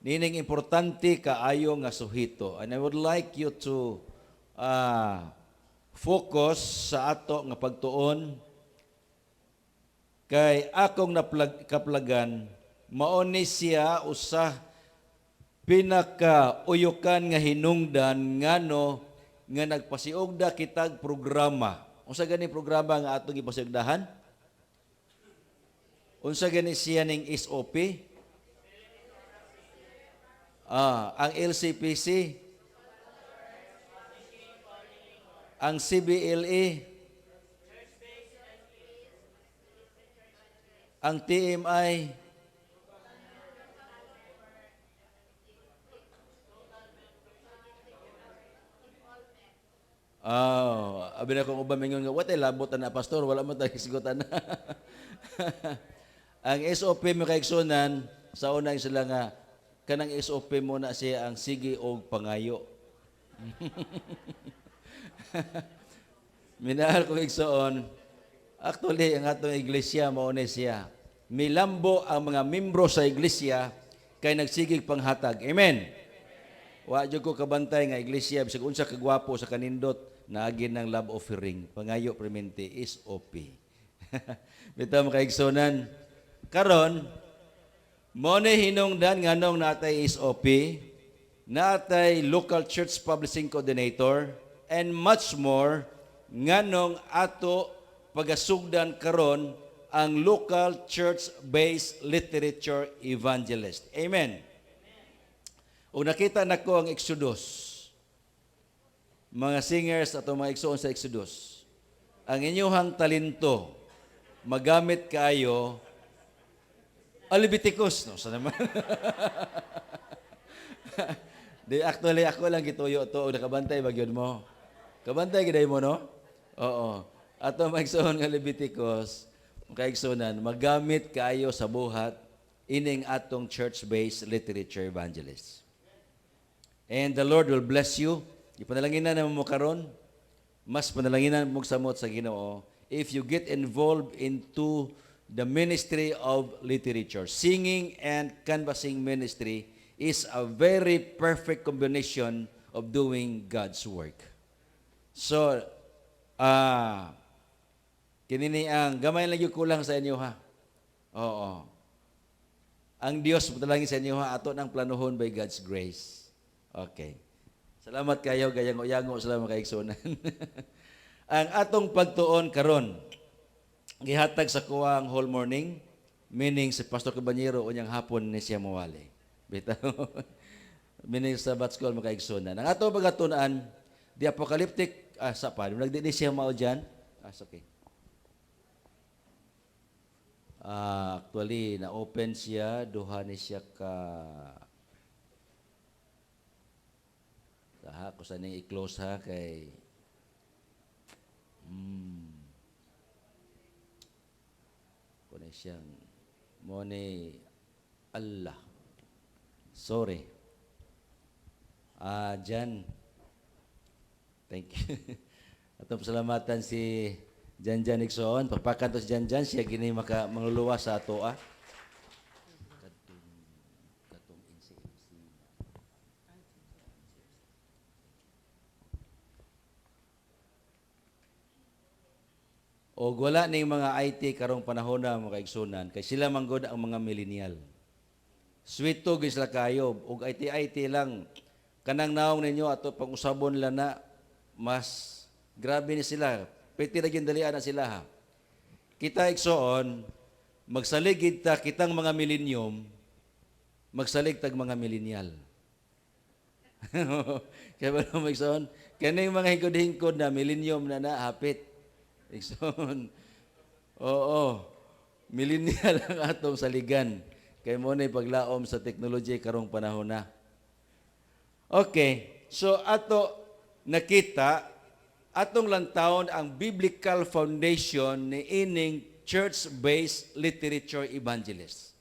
Nining importante kaayo nga suhito. And I would like you to focus sa ato nga pagtuon kay akong kaplagan mao ni siya usa pinaka-uyukan nga hinungdan ngano nga nagpasiugda kitag programa. Unsa gani programa nga atong gipasiugdahan? Unsa gani siya ning SOP? Ang LCPC, ang CBLE, ang TMI, abi na kong ubang mingon nga, what ay labot na pastor, wala mo tayo sigutan na. Ang SOP mo kaiksunan, sa unang sila nga, kanang SOP mo na siya ang sige og pangayo. Minahal ko igsoon, actually, ang atong iglesia, mauna siya. Milambo ang mga membro sa iglesia kay nagsigig panghatag. Amen? Wa jud ko kabantay nga iglesia, bisag unsa kagwapo sa kanindot, naagin ng love offering. Pangayo premente is OP. Bitaw mo kaigsonan. Karon, mo ni hinungdan nganong natay is OP, natay local church publishing coordinator, and much more, nganong ato pagasugdan karon ang local church-based literature evangelist. Amen. O nakita nako ang Exodus, mga singers at mga igsoon sa Exodus, ang inyong talento magamit kayo Leviticus, no? Sa naman. Actually, ako lang gituyo to, nakabantay bagyod mo. Kabantay giday mo, no? Oo. Ato maigsoon nga Leviticus, kaigsonan, magamit kayo sa buhat ining atong church-based literature evangelist. And the Lord will bless you. Ipanalanginan na mo karon, mas panalanginan mo samot sa Ginoo if you get involved into the ministry of literature. Singing and canvassing ministry is a very perfect combination of doing God's work. So, kinini ang gamay lang yung kulang sa inyo, ha? Oo. Ang Diyos, matalangin sa inyo, ha? Ato ng planuhon by God's grace. Okay. Salamat kayo, gayang-uyango, salamat kaigsunan. Ang atong pagtuon karon, gihatag sa kuwang whole morning, meaning si Pastor Cabanyero unyang hapon ni siya mawali. Bitaw. Meaning sa Sabbath School makaigsunan. Ang ato pagatunan, the apocalyptic, sa pa, nagdi siya mao dyan. Okay. Actually, na-open siya, duha ni siya ka, kung saan yung i-close ha, kay, kung siyang, mo ni Allah. Sorry. Jan. Thank you. Atong pasalamatan si Jan Nixon. Pagpakan to si Jan, siya gini manguluwa sa ato, O wala ning mga IT karong panahon na mga kaigsunan, kay sila manggod ang mga millennial. Sweet to gisla kayo, og IT lang. Kanang naong ninyo ato pang-usabon lang na, mas grabe ni sila. Pwede na gindalian na sila, ha. Kita igsoon, magsaligid ta kitang mga millennium, magsalig tag mga millennial. Kaya ba naman igsoon? Kaning mga hingkod-hingkod na millennium na hapit. Ikson. Oo. Millennial ang atong saligan. Kay mo na paglaom sa teknolohiya karong panahon na. Okay. So ato nakita atong lantawon ang biblical foundation ni ining church-based literature evangelist.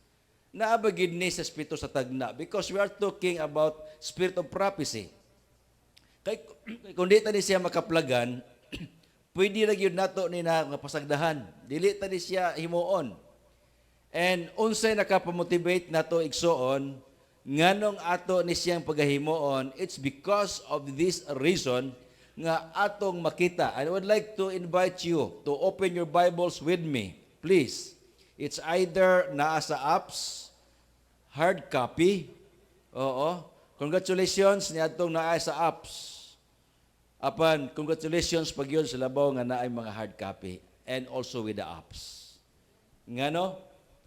Naabagid ni sa Espiritu sa tagna because we are talking about spirit of prophecy. Kay kung di ta ni siya makaplagan, pwede ra gyud nato ni na pasagdahan. Dili ta ni siya himuon. And unsay nakapamotivate nato igsoon nganong ato ni siyang pagahimoon, it's because of this reason nga atong makita. I would like to invite you to open your Bibles with me. Please. It's either naa sa apps, hard copy. Oo. Congratulations ni atong naa sa apps. Apan, congratulations pag yun sa labaw nga naay mga hard copy and also with the apps. Ngano?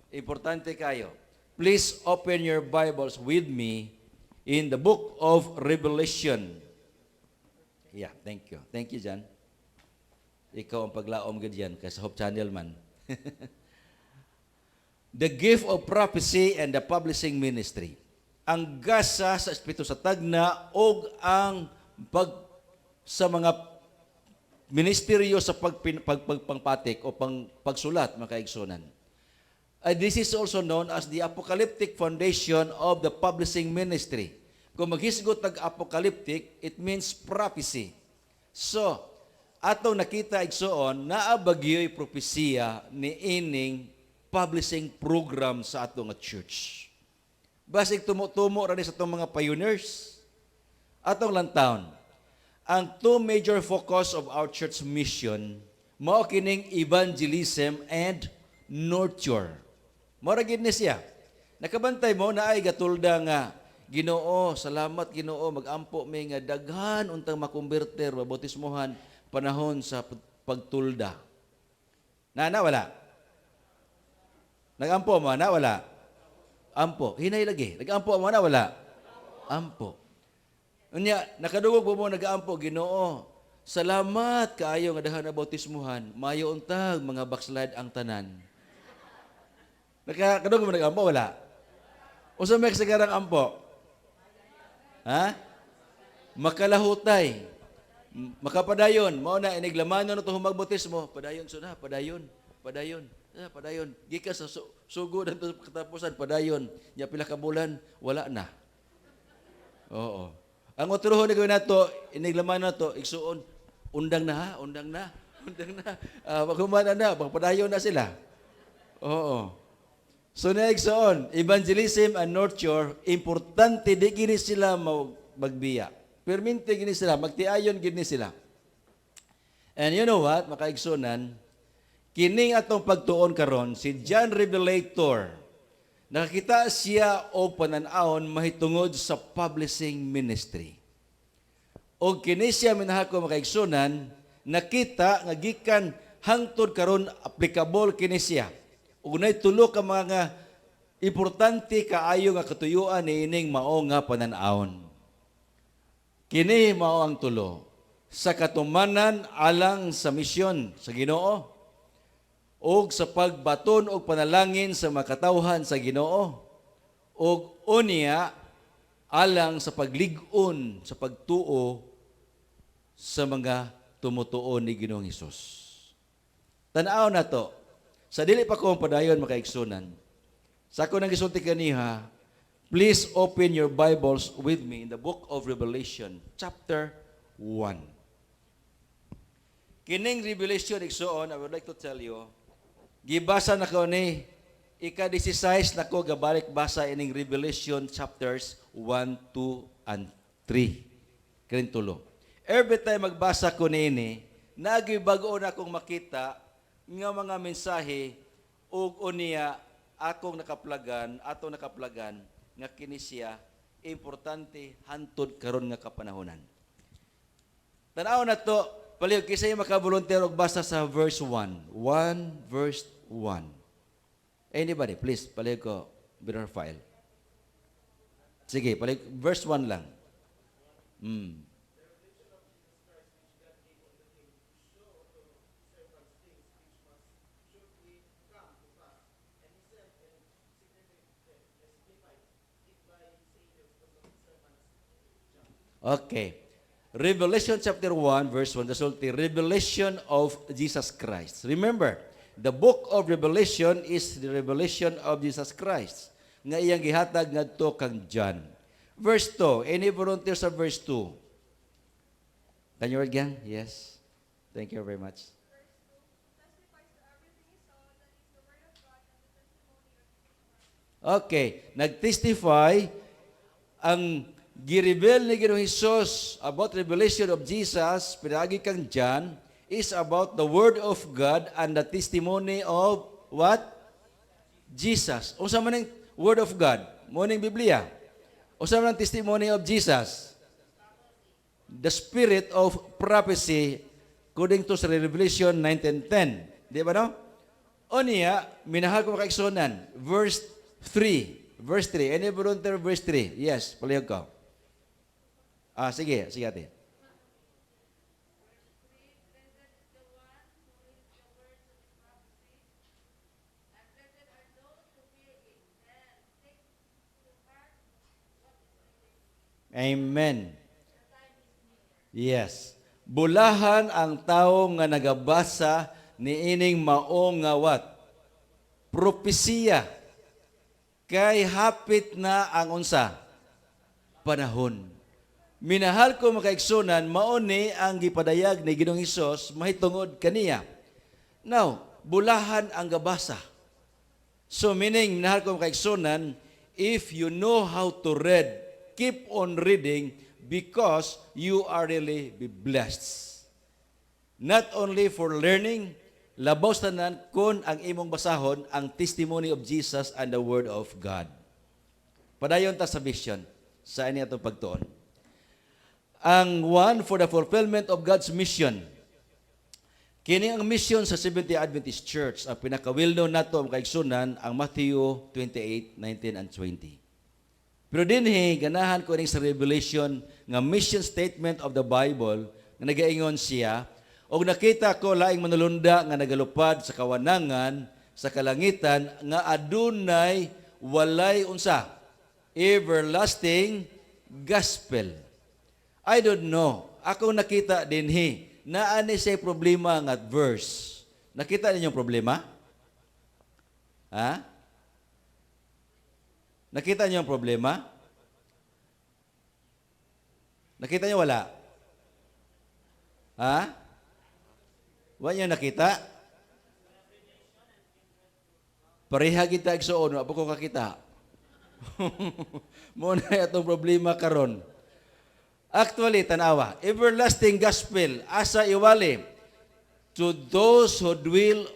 Importante kayo. Please open your Bibles with me in the book of Revelation. Yeah, thank you. Thank you, Jan. Ikaw ang paglaom gud yan kay sa Hope Channel man. The gift of prophecy and the publishing ministry. Ang gasa sa Espiritu sa tagna og ang sa mga ministeryo sa pagpatik o pagsulat, mga kaigsunan. This is also known as the apocalyptic foundation of the publishing ministry. Kung maghisgot tag-apocalyptic, it means prophecy. So, atong nakita igsoon, naabagyo'y propesiya ni ining publishing program sa atong church. Basig tumutumo rin sa itong mga pioneers. Atong lantawon, ang two major focus of our church mission, mao kining evangelism and nurture. Mora gid ni siya. Nakabantay mo na ay gatulda nga Ginoo, salamat Ginoo, magampo mi nga daghan untang makumberter, mabautismohan panahon sa pagtulda. Na wala. Nagampo mo na wala. Ampo, hinay lagi. Nagampo mo na wala. Ampo. Unya, nakadungog po mo nagaampo Ginoo. Salamat kaayo nga daghan na bautismohan, mayo untag mga backslide ang tanan. Nakadungog mo nag-ampo, wala? Usa may kasagarang ampo? Ha? Makalahutay. Makapadayon. Mao na, iniglamanon na ito humagbautismo. Padayon, suna, padayon. Padayon. Padayon. Gika sa sugod ang katapusan, padayon. Nya pila ka bulan, wala na. Oo. Ang otruho ni gawin nato, iniglamanon na ito, igsuon, undang na ha, undang na. Undang na. Maghumana na, magpadayon na sila. Oo. So naigsoon, evangelism and nurture, importante di gini sila magbiya. Perminte gini sila, magtiayon gini sila. And you know what, makaigsunan, kining atong pagtuon karon si John Revelator, nakakita siya o pananahon mahitungod sa publishing ministry. O kini siya minahako makaigsunan, nakita nga gikan hangtod karon applicable kini siya. Unay tulo ka mga importante kaayo nga katuyuan ni ining mao nga pananahon. Kini mao ang tulo. Sa katumanan alang sa misyon sa Ginoo ug sa pagbaton og panalangin sa makatawhan sa Ginoo ug unya alang sa paglig-on sa pagtuo sa mga tumutuo ni Ginoong Hesus. Tan-aw na to. Sa dili pa ko padayon makaigsunan. Sa ako nang gisulti kaniha, please open your Bibles with me in the book of Revelation, chapter 1. Kining Revelation igsuon, I would like to tell you, gibasa na ko ni ika-16 na ko gabalik basa ining Revelation chapters 1, 2, and 3. Kining tulo. Every time magbasa ko nini, nagibago na akong makita nga mga mensahe ug unya atong nakaplagan nga kini siya importante hantud karon nga kapanahonan. Tan-aw na to, palihog kisay makavolunteer og basa sa verse 1. 1 verse 1. Anybody, please, palihog ko Brother File. Sige, palihog verse 1 lang. Okay. Revelation chapter 1, verse 1, the revelation of Jesus Christ. Remember, the book of Revelation is the revelation of Jesus Christ. Nga iyang gihatag ngadto kang John. Verse 2, any volunteer sa verse 2? Can you read again? Yes. Thank you very much. Okay, nag-testify ang gireveal ni Ginoong Hesus about revelation of Jesus, pinagi kang John, is about the Word of God and the testimony of what? Jesus. Unsa man ang Word of God? Mo ning Biblia. Unsa man ang testimony of Jesus? The spirit of prophecy according to Revelation 19:10. Di ba no? O niya, minahal ko makaigsunan. Verse 3. Verse 3. Any volunteer verse 3? Yes, palihog ko. Sige ate. Amen. Yes. Bulahan ang tao nga nagabasa ni ining maong nga what? Propesiya. Kay hapit na ang unsa? Panahon. Minahal ko makaigsunan, mauni ang gipadayag ni Ginoong Hesus mahitungod kaniya. Now, bulahan ang gabasa. So meaning, minahal ko makaigsunan, if you know how to read, keep on reading because you are really be blessed. Not only for learning, labaw tanan kun ang imong basahon ang testimony of Jesus and the Word of God. Padayon ta sa vision sa ini atong pagtuon. Ang one for the fulfillment of God's mission. Kini ang mission sa Seventh-day Adventist Church. Ang pinaka-well-known nato ang kaigsunan ang Matthew 28:19 and 20. Pero dinhi ganahan ko ning sa Revelation nga mission statement of the Bible nga nagaingon siya og nakita ko laing manulunda nga nagalupad sa kawanangan sa kalangitan nga adunay walay unsa everlasting gospel. I don't know. Ako nakita dinhi na ani say problema nga verse. Nakita ninyong problema? Ha? Nakita niyo ang problema? Nakita niyo wala? Ha? Wala niyo nakita? Pareha kita igsuon, wa pa ko kakita. Muna itong problema karon. Actually, tanawa, everlasting gospel, asa iwali, to those who dwell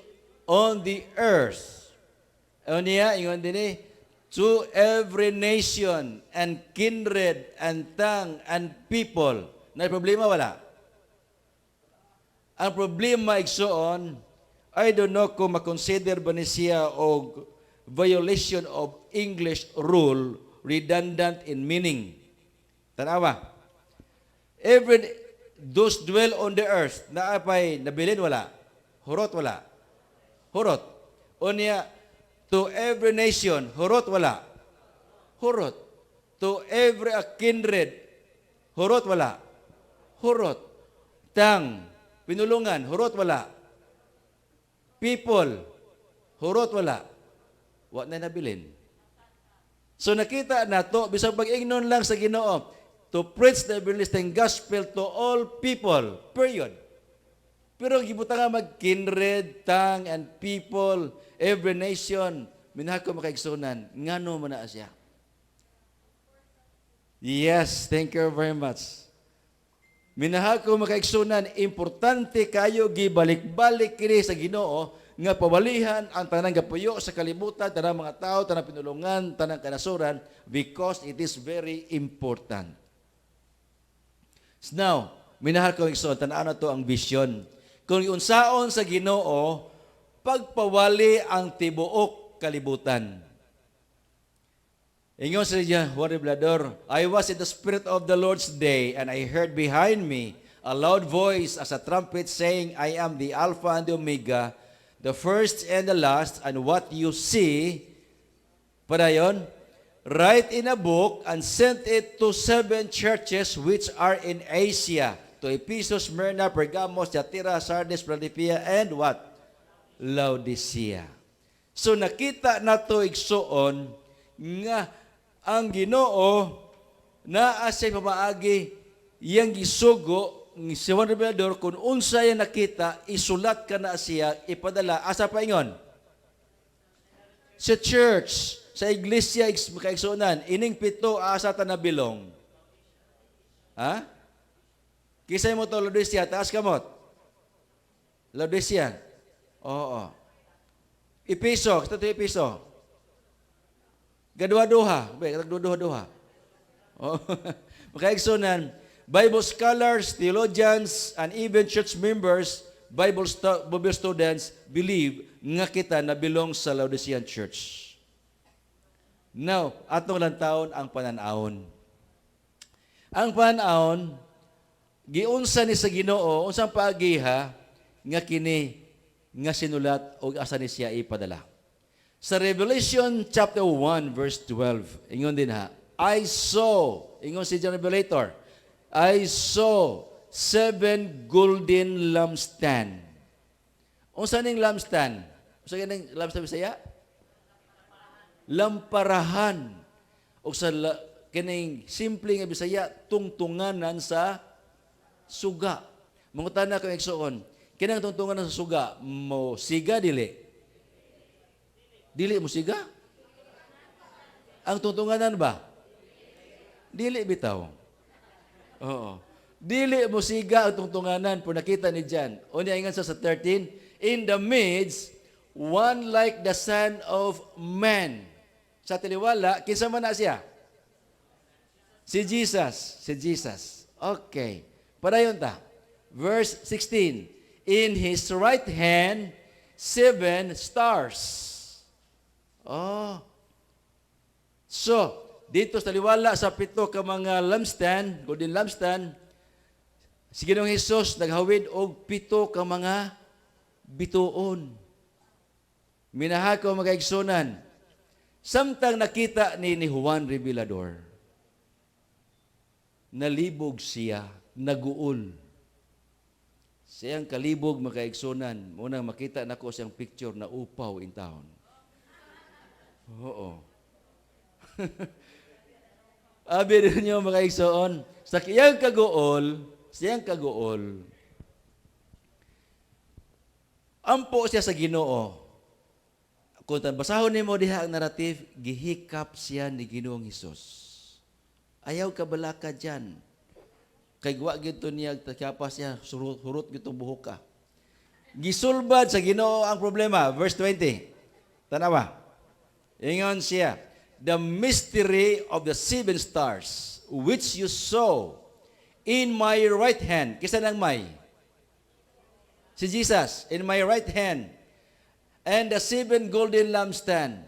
on the earth. O niya, ingon din eh, to every nation and kindred and tongue and people. Na problema wala? Ang problema igsoon, I don't know kung makonsider ba ni siya og violation of English rule redundant in meaning. Tanawa. Those dwell on the earth, na apay nabilin wala? Hurot wala? Hurot. O niya, to every nation, hurot wala? Hurot. To every kindred, hurot wala? Hurot. Tang, pinulungan, hurot wala? People, hurot wala? Wa na nabilin. So nakita na to, bisag pag-ignon lang sa Ginoo, to preach the everlasting gospel to all people, period. Pero gibuta nga mag-kindred, tongue, and people, every nation, minahal ko makaigsunan, ngano man na siya. Yes, thank you very much. Minahal ko makaigsunan, importante kayo gibalik-balik kini sa Ginoo nga pawalihan ang tanang gapuyo sa kalibutan, tanang mga tao, tanang pinulungan, tanang kanasuran, because it is very important. Now, minahal ko igsuon, tanaw na to ang vision. Kung unsaon sa Ginoo, pagpawali ang tibuok kalibutan. Ingon sa niya, Wariblador, I was in the Spirit of the Lord's day, and I heard behind me a loud voice as a trumpet saying, I am the Alpha and the Omega, the first and the last, and what you see, padayon, write in a book and send it to 7 churches which are in Asia, to Ephesus, Smyrna, Pergamos, Thyatira, Sardis, Philadelphia, and what? Laodicea. So nakita nato igsuon nga ang Ginoo naa sa pamaagi iyang gisugo si Juan Revelador kung unsa yan nakita isulat ka na siya ipadala asa pa ingon sa church. sa iglesia kaigsunan, ining pito asa ta nabilong. Ha? Kisay mo to Laodicea, taas kamot. Laodicea. Oo. Episo, kita to Episo. Gadua-duha, gadua-duha. Oh. Makaigsunan, Bible scholars, theologians, and even church members, Bible students believe nga kita na belong sa Laodicean church. Now, atong lang taon ang pananaon. Ang pananaon, giunsa ni sa Ginoo, unsang paagiha nga kini nga sinulat o asa ni siya ipadala. Sa Revelation chapter 1 verse 12, ingon din ha, I saw, ingon si John Revelator, I saw 7 golden lampstand. Unsa ning lampstand? Unsa ning lampstand Bisaya? Lamparahan. O sa kining simple nga Bisaya, tungtunganan sa suga. Mangutana ko igsoon, kinang tungtunganan sa suga, mo siga dili? Dili mo siga? Ang tungtunganan ba? Dili bitaw. Oo. Dili mo siga ang tungtunganan po nakita ni John. Unya ingon sa 13, in the midst, one like the Son of Man. Sa tiliwala, kinsa man na siya? Si Jesus. Si Jesus. Okay. Padayon ta. Verse 16. In his right hand, 7 stars. Oh. So, dito sa taliwala sa pito ka mga lampstand, golden lampstand, si Ginoong Hesus naghawid og pito ka mga bituon. Minahako mga igsunan. Samtang nakita ni Juan Revelador, nalibog siya, naguol. Siyang kalibog mga igsunan, munang makita nako siyang picture na upaw in town. Oo. Abi ninyo mga igsoon, sa siyang kaguol, ampo siya sa Ginoo. Kung basahon nimo diha ang narrative, gihikap siya ni Ginoong Hesus. Ayaw ka balaka dyan. Kay guwa gito niya, takapa siya, surut gito buhok ka. Gisulbad sa Ginoo ang problema. Verse 20. Tanawa. Ingon siya, the mystery of the 7 stars, which you saw in my right hand. Kisa nang may? Si Jesus, in my right hand. And the 7 golden lampstand.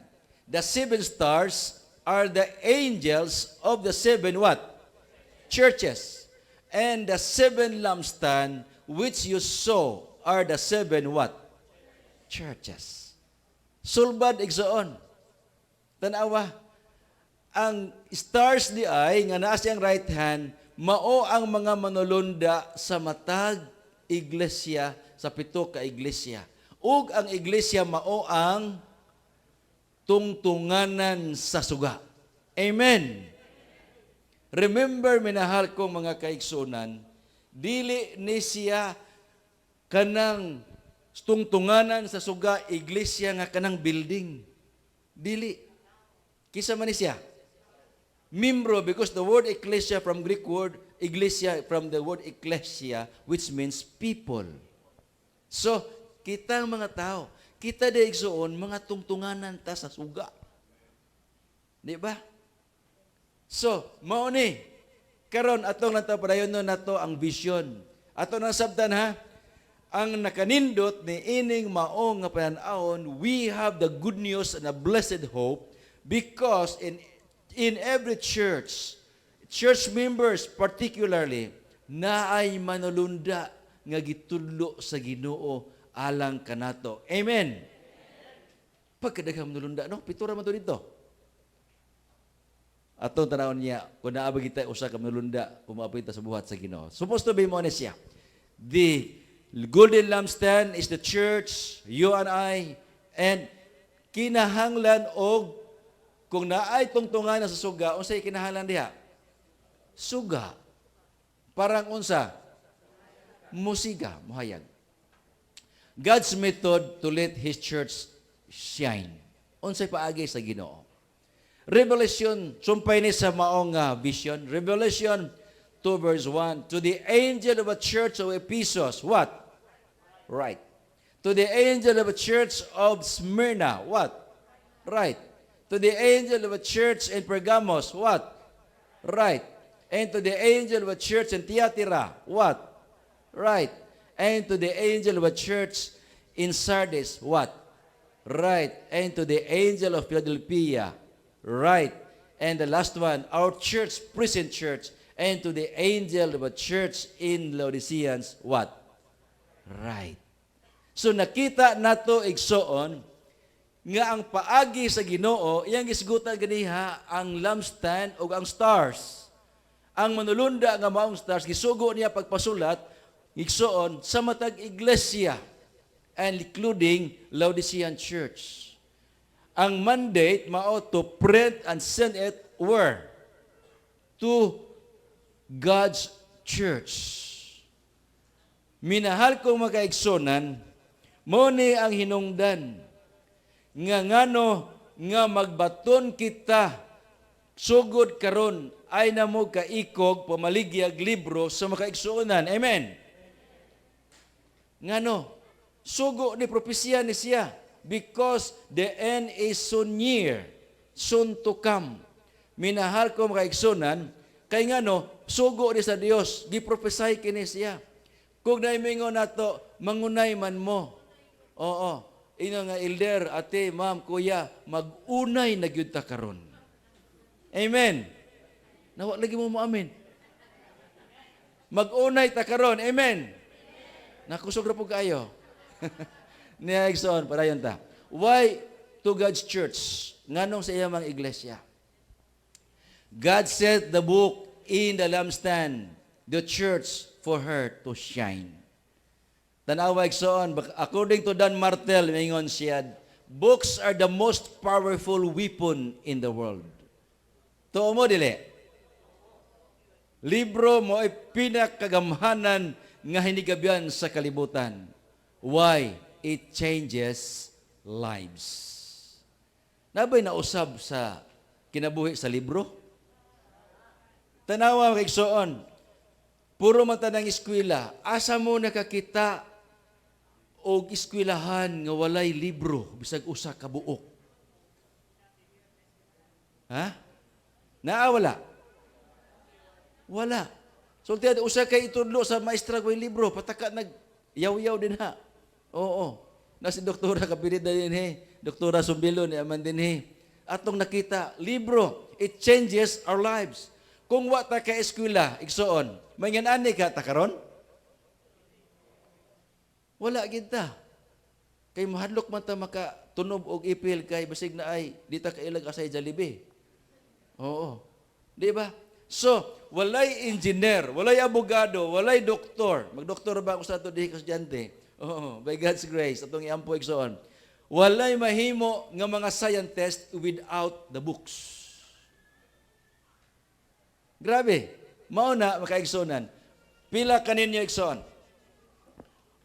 The 7 stars are the angels of the 7 what? Churches. And the 7 lampstand which you saw are the 7 what? Churches. Sulbad igsoon. Tanawa, ang stars di ay nga naa siyang right hand, mao ang mga manulunda sa matag iglesia, sa pito ka iglesia. Ug ang iglesia mao ang tungtunganan sa suga. Amen. Remember, minahal kong mga kaigsunan, dili ni siya kanang tungtunganan sa suga iglesia nga kanang building. Dili. Kisa man ni siya? Membro, because the word ecclesia from Greek word, iglesia from the word ecclesia, which means people. So, kita ang mga tao, kita di igsoon, mga tungtunganan ta sa suga. Di ba? So, mao ni, karon atong natapadayon no nato ang vision. Ato nang sabtan ha, ang nakanindot ni ining maong nga panan-awon, we have the good news and a blessed hope because in every church members particularly, naay manulunda nga gitudlo sa Ginoo alang kanato. Amen. Pagkadaghang manulunda, no? Pitura man to dito. Atong tanawon niya, kung naabag kita usa ka manulunda, umapoy ta sa buhat sa Ginoo. Supposed to be mo ni siya. The golden lampstand is the church, you and I, and kinahanglan og kung naay tungtungan sa suga, unsay kinahanglan diha? Suga. Parang unsa? Musiga, muhayag. God's method to let His church shine. Unsay paagi sa Ginoo. Revelation, sumpay ni sa maong vision. Revelation 2 verse 1. To the angel of a church of Ephesus, what? Right. To the angel of a church of Smyrna, what? Right. To the angel of a church in Pergamos, what? Right. And to the angel of a church in Thyatira, what? Right. And to the angel of a church in Sardis, what? Right. And to the angel of Philadelphia, right. And the last one, our church, present church, and to the angel of a church in Laodiceans, what? Right. So nakita nato igsoon nga ang paagi sa Ginoo iyang gisgutan ganiha ang lampstand ug ang stars. Ang manulunda nga maong stars gisugo niya pagpasulat igsoon sa matag iglesia and including Laodicean church. Ang mandate mao to print and send it where? To God's church. Minahal kong mga kaigsonan, mo ni ang hinungdan nga ngano nga magbaton kita sugod karon ay namo kaikog pamaligyag libro sa makaigsuonan. Amen. Ngano sugo ni propesya ni siya because the end is so near, soon to come. Minahal ko mga kaigsuonan kay ngano sugo ni sa Dios gipropesay kini siya. Kung naimingon nato mangunay man mo. Oo. Ino nga elder, ate, ma'am, kuya, mag-unay na gyud ta karon. Amen. Nawa lagi mo amen. Mag-unay ta karon. Amen. Nakusog ra po kayo. Niya igsoon padayon ta. Why to God's church? Nganong sa iyang mga iglesia? God set the book in the lampstand, the church for her to shine. Tanawa igsoon, according to Dan Martel, mingon siya, books are the most powerful weapon in the world. Tuo mo, dili? Libro mo ay pinakagamhanan nga hinigabyan sa kalibutan. Why? It changes lives. Nabay nausab sa kinabuhi sa libro? Tanawa igsoon, puro man tanang eskwela, asa mo nakakita og eskwelahan nga walay libro bisag usa ka buok? Ha? Naa wala? Wala. Sultihan usa kay itudlo sa maestra ko libro, pataka nag yaw-yaw din ha. Oo. Na si Doktora Kapilita din he, Doktora Sumbilo ni Aman din he. Atong nakita, libro, it changes our lives. Kung wa ta ka eskwela, igsoon, may ani ka ta karon? Wala gid ta. Kay mahadlok man ta makatunob og ipil kay basig na ay di ta kailag asay Jollibee. Oo. Di ba? So, walay engineer, walay abogado, walay doktor. Magdoktor ba ako sa ato dihi estudyante? Oo, by God's grace atong iampo igsoon. Walay mahimo nga mga scientist without the books. Grabe. Mao na makaigsonan. Pila kaninyo igsoon?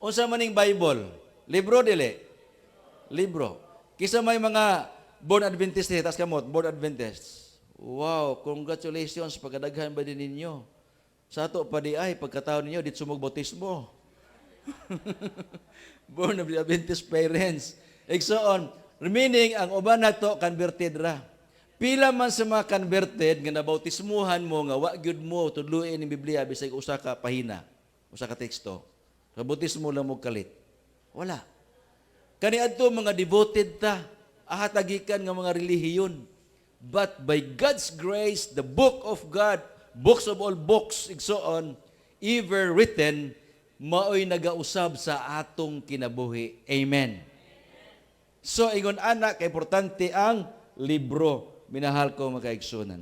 Unsa maning Bible? Libro dili? Libro. Kisa may mga born Adventist tas kamot, born Adventist. Wow, congratulations pagkadaghan ba din ninyo? Sa ato pa di ay pagkataon ninyo dit sumog bautismo. Born of the Adventist parents. Igsoon, meaning ang uban nato converted ra. Pila man sa mga converted nga nabautismuhan mo nga wa gyud mo tudluin ni Biblia bisag usa ka pahina, usa ka teksto. Kabautismo lang mo kalit. Wala. Kaniadto mga devoted ta, ahatagikan nga mga relihiyon. But by God's grace, the book of God, books of all books, igsoon, ever written, maoy nagausab sa atong kinabuhi. Amen. So, ingon anak, importante ang libro. Minahal ko mga kaigsunan.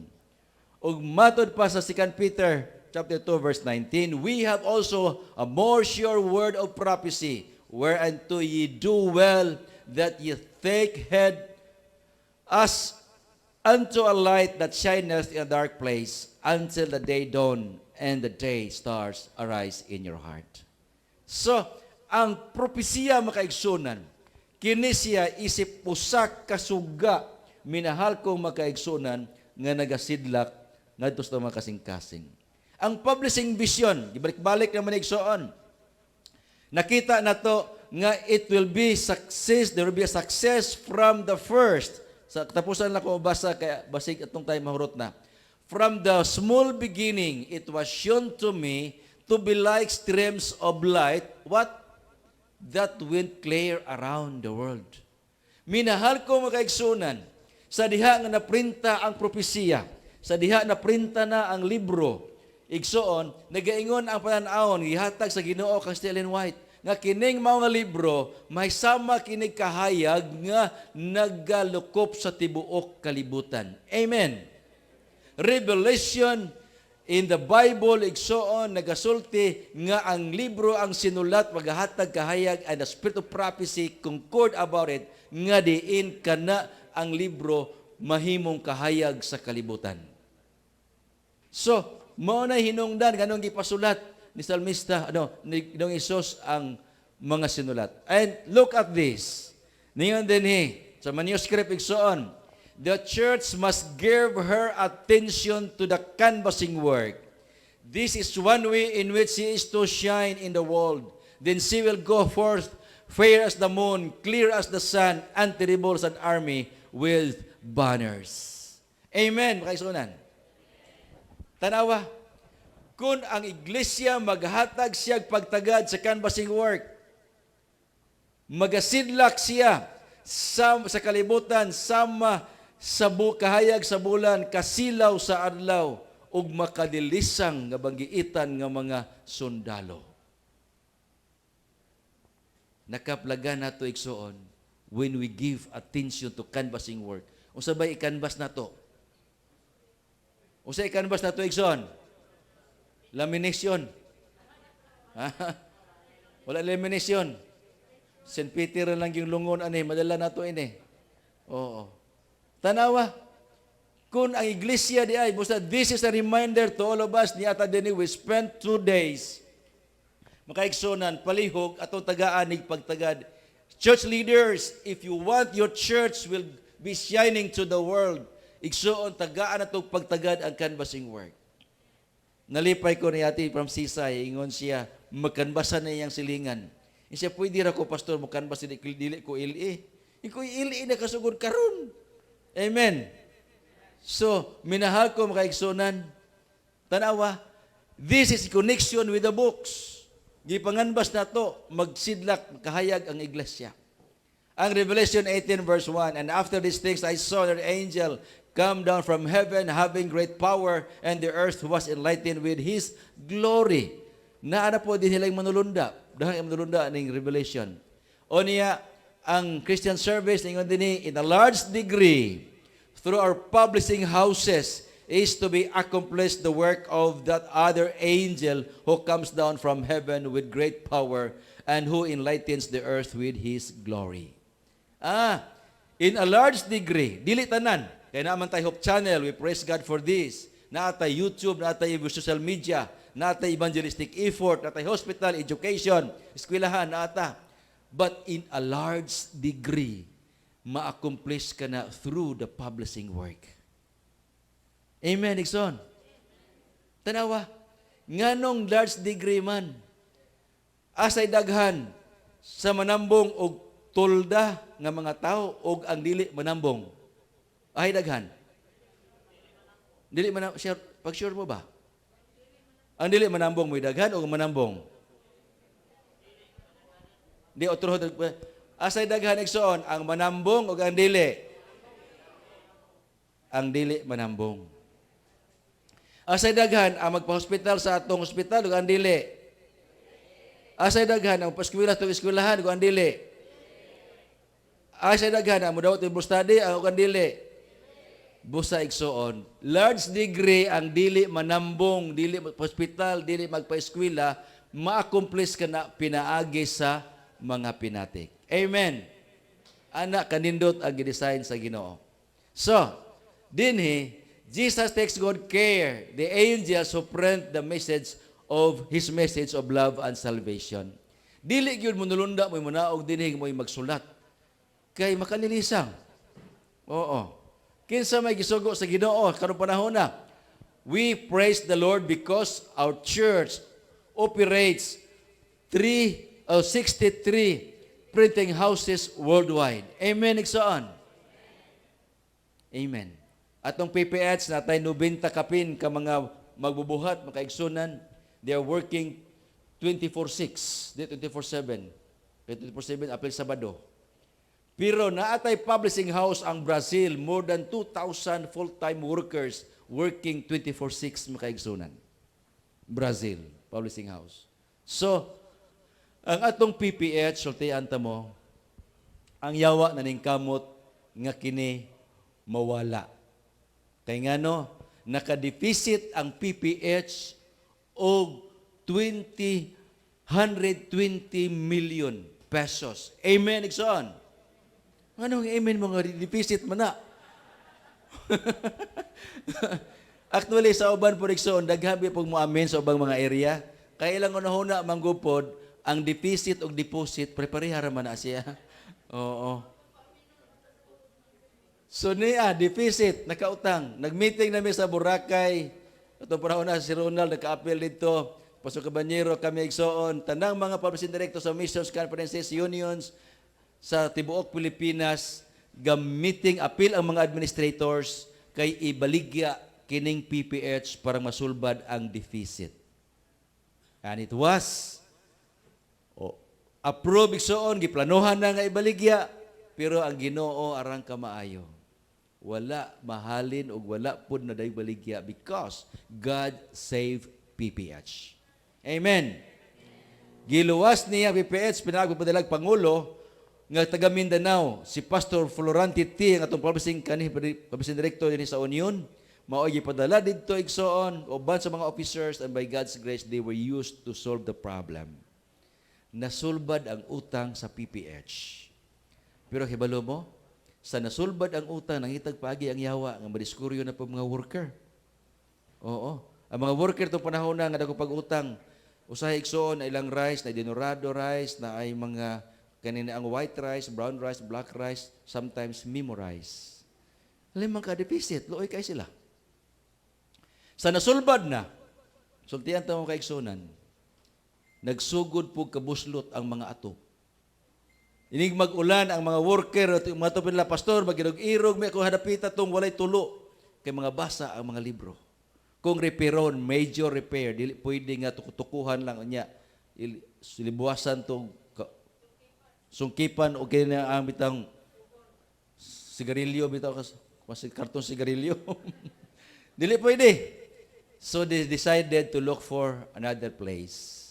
Ug matod pa sa 2 Peter chapter 2 verse 19, we have also a more sure word of prophecy, whereunto ye do well that ye take heed as unto a light that shineth in a dark place until the day dawn and the day stars arise in your heart. So, ang propesya makaigsunan, kini siya isip usa ka suga minahal kong makaigsunan nga nagasidlak ngadto sa mga kasing-kasing. Ang publishing vision, gibalik-balik naman igsoon. Nakita na to nga it will be success, there will be a success from the first. Sa tapusan lang ko basa kaya basig atong tayo mahurot na. From the small beginning, it was shown to me to be like streams of light, what? That went clear around the world. Minahal ko mga kaigsunan, sa diha nga naprinta ang propesiya, sa diha naprinta na ang libro, igsoon, nagaingon ang pananawon, gihatag sa Ginoo kang Ellen White, nga kining mao nga libro, may sama kining kahayag nga naggalukop sa tibuok kalibutan. Amen. Revelation in the Bible, igsoon, nagasulti nga ang libro ang sinulat, magahatag kahayag, and the spirit of prophecy concord about it, nga diin kana ang libro mahimong kahayag sa kalibutan. So, mao na hinungdan kanong gipasulat ni salmista, ni Isos ang mga sinulat. And look at this. Ningon dinhi sa manuscript igsoon, the church must give her attention to the canvassing work. This is one way in which she is to shine in the world. Then she will go forth fair as the moon, clear as the sun, and terrible as an army with banners. Amen, mga kaigsunan. Tanawa, kung ang iglesia maghatag siya pagtagad sa canvassing work, magasidlak siya sa kalibutan, sama sa kahayag sa bulan, kasilaw sa adlaw, ug makadilisang nga banggiitan nga mga sundalo. Nakaplagan nato igsoon when we give attention to canvassing work. Unsa bay i-canvas nato? Unsa i-canvas nato igsoon? Lamination. Wala lamination. St. Peter lang yung lungon ani, madala nato ini. Oo. Tanawa, kung ang iglesia di ay, busta, this is a reminder to all of us, ni ata din we spent 2 days makaigsonan, palihog, atong tagaan, pagtagad. Church leaders, if you want your church will be shining to the world, igsoon, tagaan atong pagtagad ang canvassing work. Nalipay ko ni ati from Sisay, ingon siya, magkanbasan na iyang silingan. Siya, pwede ra ko, pastor, magkanbas, dili ko ili. Iko ili na kasugod karon. Amen. So, minahal ko makaigsunan, tanawa, this is connection with the books. Gipanganbas na to, magsidlak, kahayag ang iglesia. Ang Revelation 18 verse 1, and after these things I saw an angel come down from heaven having great power, and the earth was enlightened with his glory. Naana po din nilang manulunda. Dahil manulunda ng Revelation. O niya, ang Christian service, ingon din in a large degree, through our publishing houses, is to be accomplished the work of that other angel who comes down from heaven with great power and who enlightens the earth with his glory. In a large degree, dili tanan. Kaya naman tayo Hope Channel, we praise God for this. Naatay YouTube, naatay social media, naatay evangelistic effort, naatay hospital, education, eskwelahan, naata. But in a large degree, ma-accomplish ka na through the publishing work. Amen, Ikson. Tanawa, nganong large degree man, asay daghan sa manambong og tulda nga mga tao og ang dili manambong. Ay daghan. Dili man sure, pag sure mo ba? Ang dili manambong mo daghan o manambong? Di otro asay daghan igsoon ang manambong o ang dili. Ang dili manambong. Asay daghan ang magpa-hospital sa atong hospital o ang dili. Asay daghan ang paskwela sa eskwelahan o ang dili. Asay daghan ang mudawat Bible study o ang dili. Busa igsoon, large degree ang dili manambong, dili hospital, dili magpa-eskwela, ma-accomplish ka na pinaagi sa mga pinatik. Amen. Anak kanindot ang gidesign sa Ginoo. So, dinhi Jesus takes good care. The angels who print the message of His message of love and salvation. Dili gyud mo nulunda mo munaog dinhi mo magsulat. Kay makalilisang. Oo. Kinsa may gisugo sa Ginoo karong panahon na. We praise the Lord because our church operates 63 printing houses worldwide. Amen, igsoon. Amen. Atong PPH natay 90 kapin ka mga magbubuhat, mga kaigsunan, they are working 24/6, di 24/7. 24/7 apil Sabado. Pero naatay publishing house ang Brazil, more than 2,000 full-time workers working 24/6 mga kaigsunan. Brazil, publishing house. So, ang atong PPH, sultian ta mo, ang yawa na ning kamot nga kini mawala. Kay ngano, naka-deficit ang PPH og 120 million pesos. Amen, igsoon. Anong amen mga deficit man na? Actually, sa uban po igsoon, daghabi pong mo amen sa ubang mga area. Kaya ilang unahuna manggupod, ang deficit o deposit, prepare man na siya. Oo. So niya, deficit, nakautang. Nag-meeting namin sa Boracay. Ito panahon na si Ronald, naka-appeal dito. Pasok Kabanyero, kami igsoon. Tanang mga publishing directors sa missions, conferences, unions, sa tibuok Pilipinas, gamiting appeal ang mga administrators kay ibaligya kining PPH para masulbad ang deficit. And it was approved igsoon, giplanuhan na nga ibaligya, pero ang Ginoo arang kamaayo. Wala mahalin o wala pud na day baligya because God saved PPH. Amen. Giluwas niya PPH, pinagpapadalag Pangulo, nga taga Mindanao, si Pastor Florante T, ang atong publishing director din sa Union, mao'y gipadala dito igsoon, uban sa mga officers, and by God's grace, they were used to solve the problem. Nasulbad ang utang sa PPH. Pero hibalo mo, sa nasulbad ang utang, nangitag paagi ang yawa, nga madiskuryo na po mga worker. Oo. Ang mga worker itong panahon na, nga dako pag-utang, usahay igsoon na ilang rice, na dinorado rice, na ay mga kanina ang white rice, brown rice, black rice, sometimes memo rice. Limang ka-deficit, looy kay sila. Sa nasulbad na, sultian ta mo kaigsunan, nagsugod po kabuslot ang mga ato. Inig mag-ulan ang mga worker, mga tupin nila, pastor, magirog-irog, may kung hadapita itong walay tulo, kay mga basa ang mga libro. Kung repairon, major repair, dili pwede nga tukutukuhan lang niya, silibuasan itong sungkipan o kaya ang bitang sigarilyo, bitang karton sigarilyo. Dili pwede. So they decided to look for another place.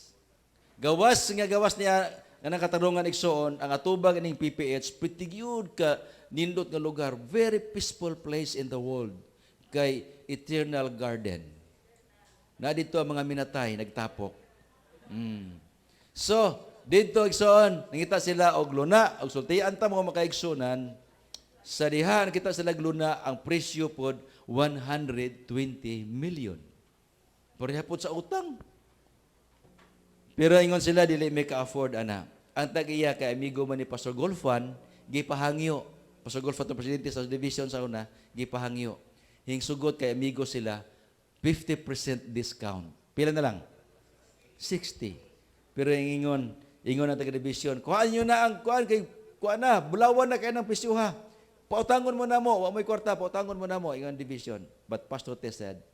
Gawas niya nga nakatarungan igsoon, ang atubang ning PPH, pretty good ka nindot nga lugar, very peaceful place in the world, kay Eternal Garden. Na dito ang mga minatay, nagtapok. So, dito igsoon, nangita sila og luna, og sultian ta mga makaigsunan, sa diha nakita sila luna, ang presyo pod 120 million. Pareha pod sa utang. Pero ingon sila dili may ka-afford ana. Ang tag-iya kay amigo man ni Pastor Golfan, gipahangyo. Pastor Golfan to presidente sa division sa una, gipahangyo. Hingsugot kay amigo sila 50% discount. Pila na lang? 60. Pero ingon ang taga-division, kuhaan nyo na ang kuhaan kay kuhaan na, bulawan na kayo ng presyuha. Pautangon mo na mo, wa may kwarta, pautangon mo na mo, ingon division. But Pastor T said,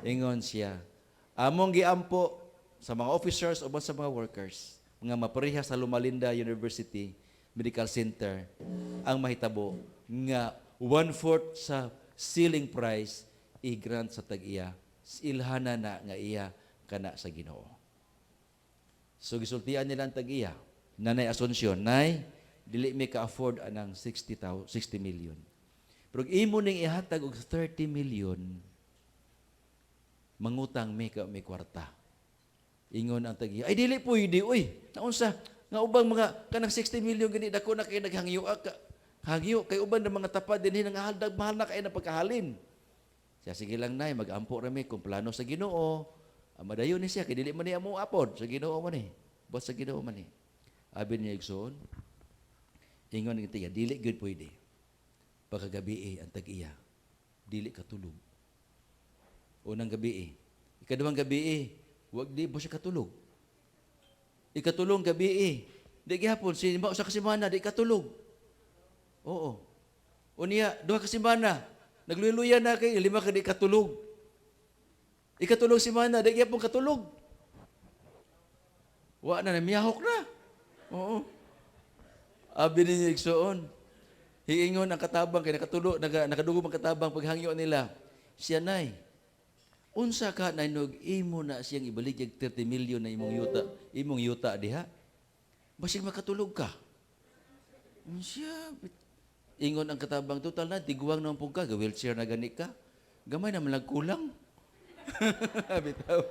ingon siya, among giampo sa mga officers o sa mga workers, mga mapareha sa Lumalinda University Medical Center, ang mahitabo nga 1/4 sa ceiling price i-grant sa tag-iya, ilhana na nga iya kana sa Ginoo. So gisultian nila ang tag-iya, Nanay Asunsyon, nay, dili may ka-afford anang 60 million. Pero imo ning ihatag og 30 million, mangutang may kwarta. Ingon ang tag-iya, ay dili pwede, uy, naunsa, nga ubang mga, kanang 60 million, gani, dako na kayo naghangyo, hangyo, kay uban na mga tapad din, nangahaldag, mahal na kayo na pagkahalin. Siya, sige lang nay, mag-ampo rami kung plano sa Ginoo, madayon ni siya, kaya dili man niya mo apod, sa Ginoo man eh, bot sa Ginoo man eh. Abi niya igsoon, ingon ng tiya, dili good pwede, pagkagabi ang tag-iya, dili katulog. Unang gabi Ikaduhang gabi wag di mo siya katulog. Ikatulong gabi di gihapon simba usa ka semana di katulog. Oo. Unya duha ka semana nagluya-luya na kay lima ka di katulog. Ikatulong semana di gihapon katulog. Wa na miyahok na. Oo. Abi ninyo igsoon. Hiingon ang katabang kay nakatulo nakadugom ang katabang paghangyo nila. Siya nay. Unsa ka na imo na siyang ibalik yung 30 million na imong yuta diha. Basig makatulog ka. Siya ingon ang katabang total na tiguang naman po ka, wheelchair na gani ka. Gamay na malagkulang. Bitaw.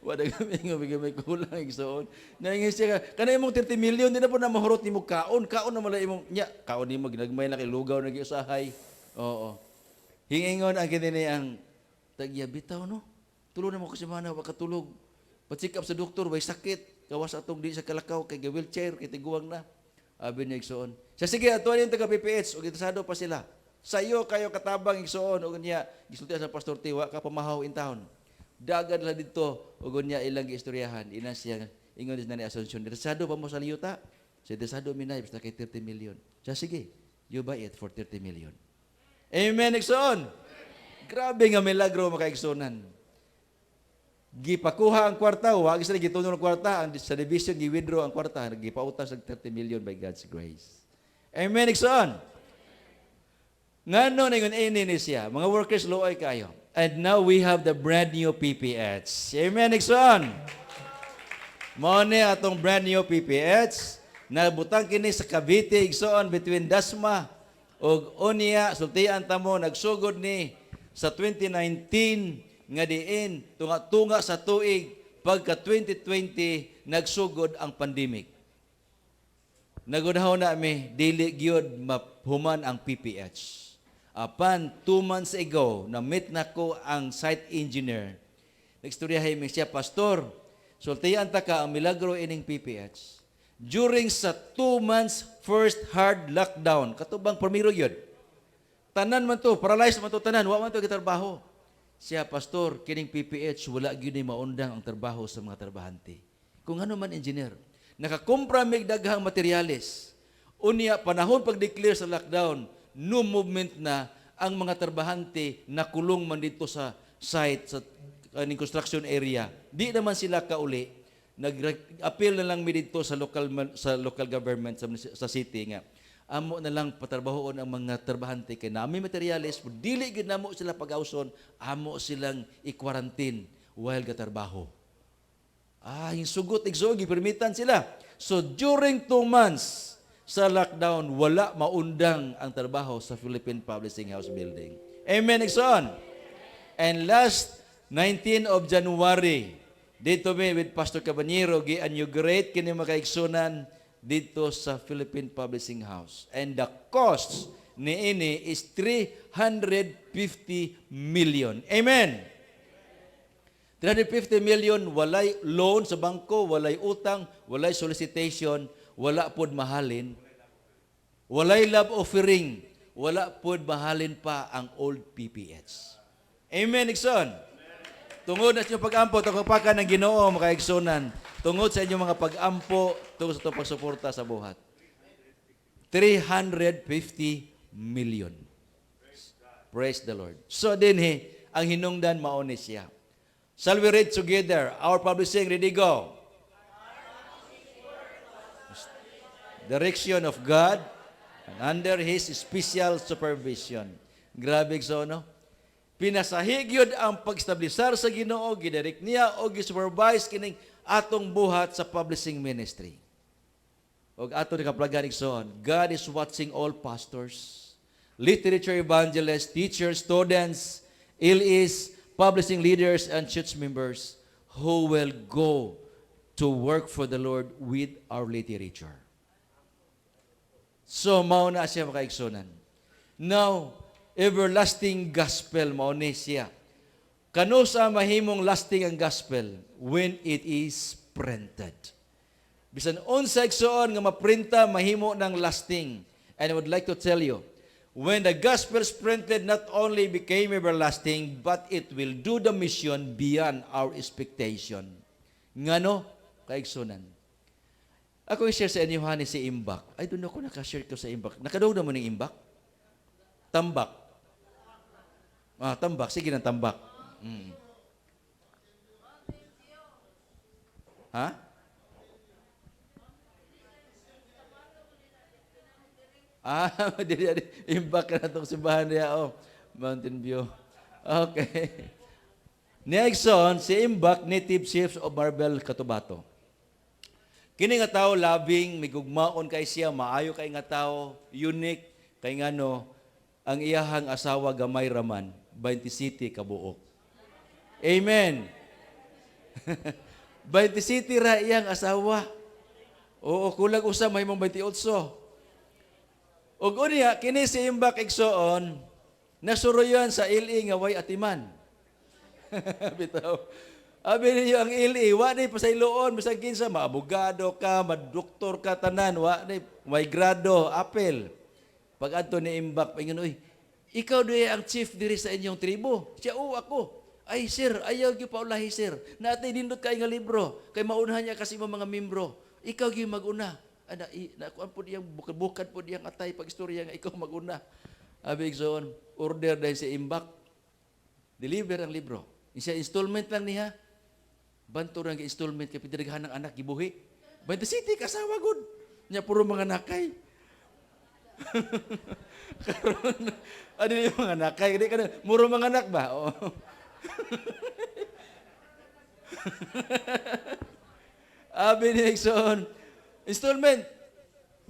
Wala gamay kulang igsoon. Naingin siya ka kanay imong 30 million di na po na mahurot nimo kaon na mala imong nya kaon nimo ginagmay na kay lugaw na giusahay. Oo. Hingingon ang kini ang tagya bitaw no. Tulo na mo ko semana wa katulog. Pa-check up sa doktor way sakit. Kawas atong di sa kalakaw kay wheelchair kay tiguang na. Abi ni igsoon. Sa sige atuan yung taga PPH ug itasado pa sila. Sayo kayo katabang igsoon ug niya gisulti sa pastor Tiwa ka pamahaw in town. Dagad la didto ug niya ilang giistoryahan ina siya ingon na ni Asuncion. Itasado pa mo sa liyuta. Sa itasado minay basta kay 30 million. Sa sige, you buy it for 30 million. Amen igsoon. Grabe nga milagro makaigsunan. Gipakuha ang kwarta, wa gisa gituno ang kwarta, ang sa division gi-withdraw ang kwarta, gipautang sa 30 million by God's grace. Amen igsoon. Ngano ningon ini ni siya, mga workers luoy kayo. And now we have the brand new PPH. Amen igsoon. Mao ni atong brand new PPH na butang kini sa Cavite igsoon between Dasma ug Onia, sultian ta mo nagsugod ni sa 2019 nga diin tunga sa tuig pagka 2020 nagsugod ang pandemic. Nagunahon na mi dili gyud mahuman ang PPH. Apan 2 months ago na meet nako ang site engineer. Nagstoryahay mi siya, pastor, sultian ta ka ang milagro ining PPH. During sa 2 months first hard lockdown, katubang primero gyud. Tanan man to, paralyzed man to tanan, wa man to gitrabaho. Siya, pastor, kining PPH, wala gyud ni maundang ang trabaho sa mga trabahante. Kung ano man engineer, nakakumpra mig daghang materyales. Unya, panahon pag-declare sa lockdown, no movement na ang mga trabahante nakulong man dito sa site, sa construction area. Di naman sila kauli. Nag-appeal na lang mi dito sa local government, sa city nga. Amo na lang patrabahoon ang mga trabahante kay nami materyales, dili gid namo sila pag-awson, amo silang i-quarantine while gatrabaho. Yung sugot igsogi permitan sila. So during 2 months sa lockdown, wala maundang ang trabaho sa Philippine Publishing House building. Amen igsoon. And last 19 of January, dito mi with Pastor Cabanyero gi-inaugurate kini makaigsunan dito sa Philippine Publishing House. And the cost ni ini is 350 million. Amen. 350 million, walay loan sa bangko, walay utang, walay solicitation, wala pod mahalin. Walay love offering, wala pod mahalin pa ang old PPH. Amen, Ikson. Tungod na sa inyong pag-ampo, tagapakan ng Ginoo, makaigsunan. Tungod sa inyong mga pag-ampo, tungod sa itong pagsuporta sa buhat. 350 million. Praise the Lord. So din ang hinungdan mauni siya. Shall we read together? Our publishing, ready, go. Direction of God and under His special supervision. Grabe so, no? Pinasahigyod ang pag-establisar sa Ginoo, gidirect niya o gisupervise kining atong buhat sa publishing ministry. O ato ni kaplagan igsoon, God is watching all pastors, literature evangelists, teachers, students, LEs, publishing leaders, and church members who will go to work for the Lord with our literature. So, mauna siya makaigsunan. Now, everlasting gospel mauni siya. Kano sa mahimong lasting ang gospel? When it is printed. Bisan unsa igsoon nga maprinta mahimo ng lasting. And I would like to tell you, When the gospel spread not only became everlasting, but it will do the mission beyond our expectation. Ngano? Kaigsunan. Ako i-share sa inyo, hani, si Imbak. I don't know kung nakashare ko sa Imbak. Nakadawag naman ng Imbak? Tambak. Tambak. Sige ng tambak. Ha? Imbak na itong simbahan niya. Mountain View. Okay. Nexon, si Imbak, native chiefs of Marbel, Cotabato. Kini nga tao, labing, may gugmaon kay siya, maayo kay nga tao, unique, kay nga no, ang iyahang asawa gamay raman, 27 kabuok. Amen. 27 ra iyang asawa. Oo, kulang usa, may mong 28. Ug unya kini si Imbak igsoon nasuroyan sa ili nga way atiman. Bitaw. Abi niyo ang ili wa ni pasayloon bisag kinsa maabogado ka, madoktor ka tanan, wa ni may grado, apel. Pag adto ni Imbak paingon, "Uy, ikaw di ang chief diri sa inyong tribo." Siya, ako." "Ay sir, ayaw gyud paulahi sir. Natay nindot kay nga libro kay maunahan niya kasi mga membro. Ikaw gyud maguna." Nakuan po diyang bukad po diyang atay pag istorya nga ikaw maguna. Abig zon, order dahil si Imbak. Deliver ang libro. Isa installment lang niya. Banto lang installment kay pidirighan ng anak gibuhi. 27 kasawa gud. Nya puro mga nakay. Karon ano yung mga nakay di ka muro mga anak ba? Oo. Abi ni Exxon, installment.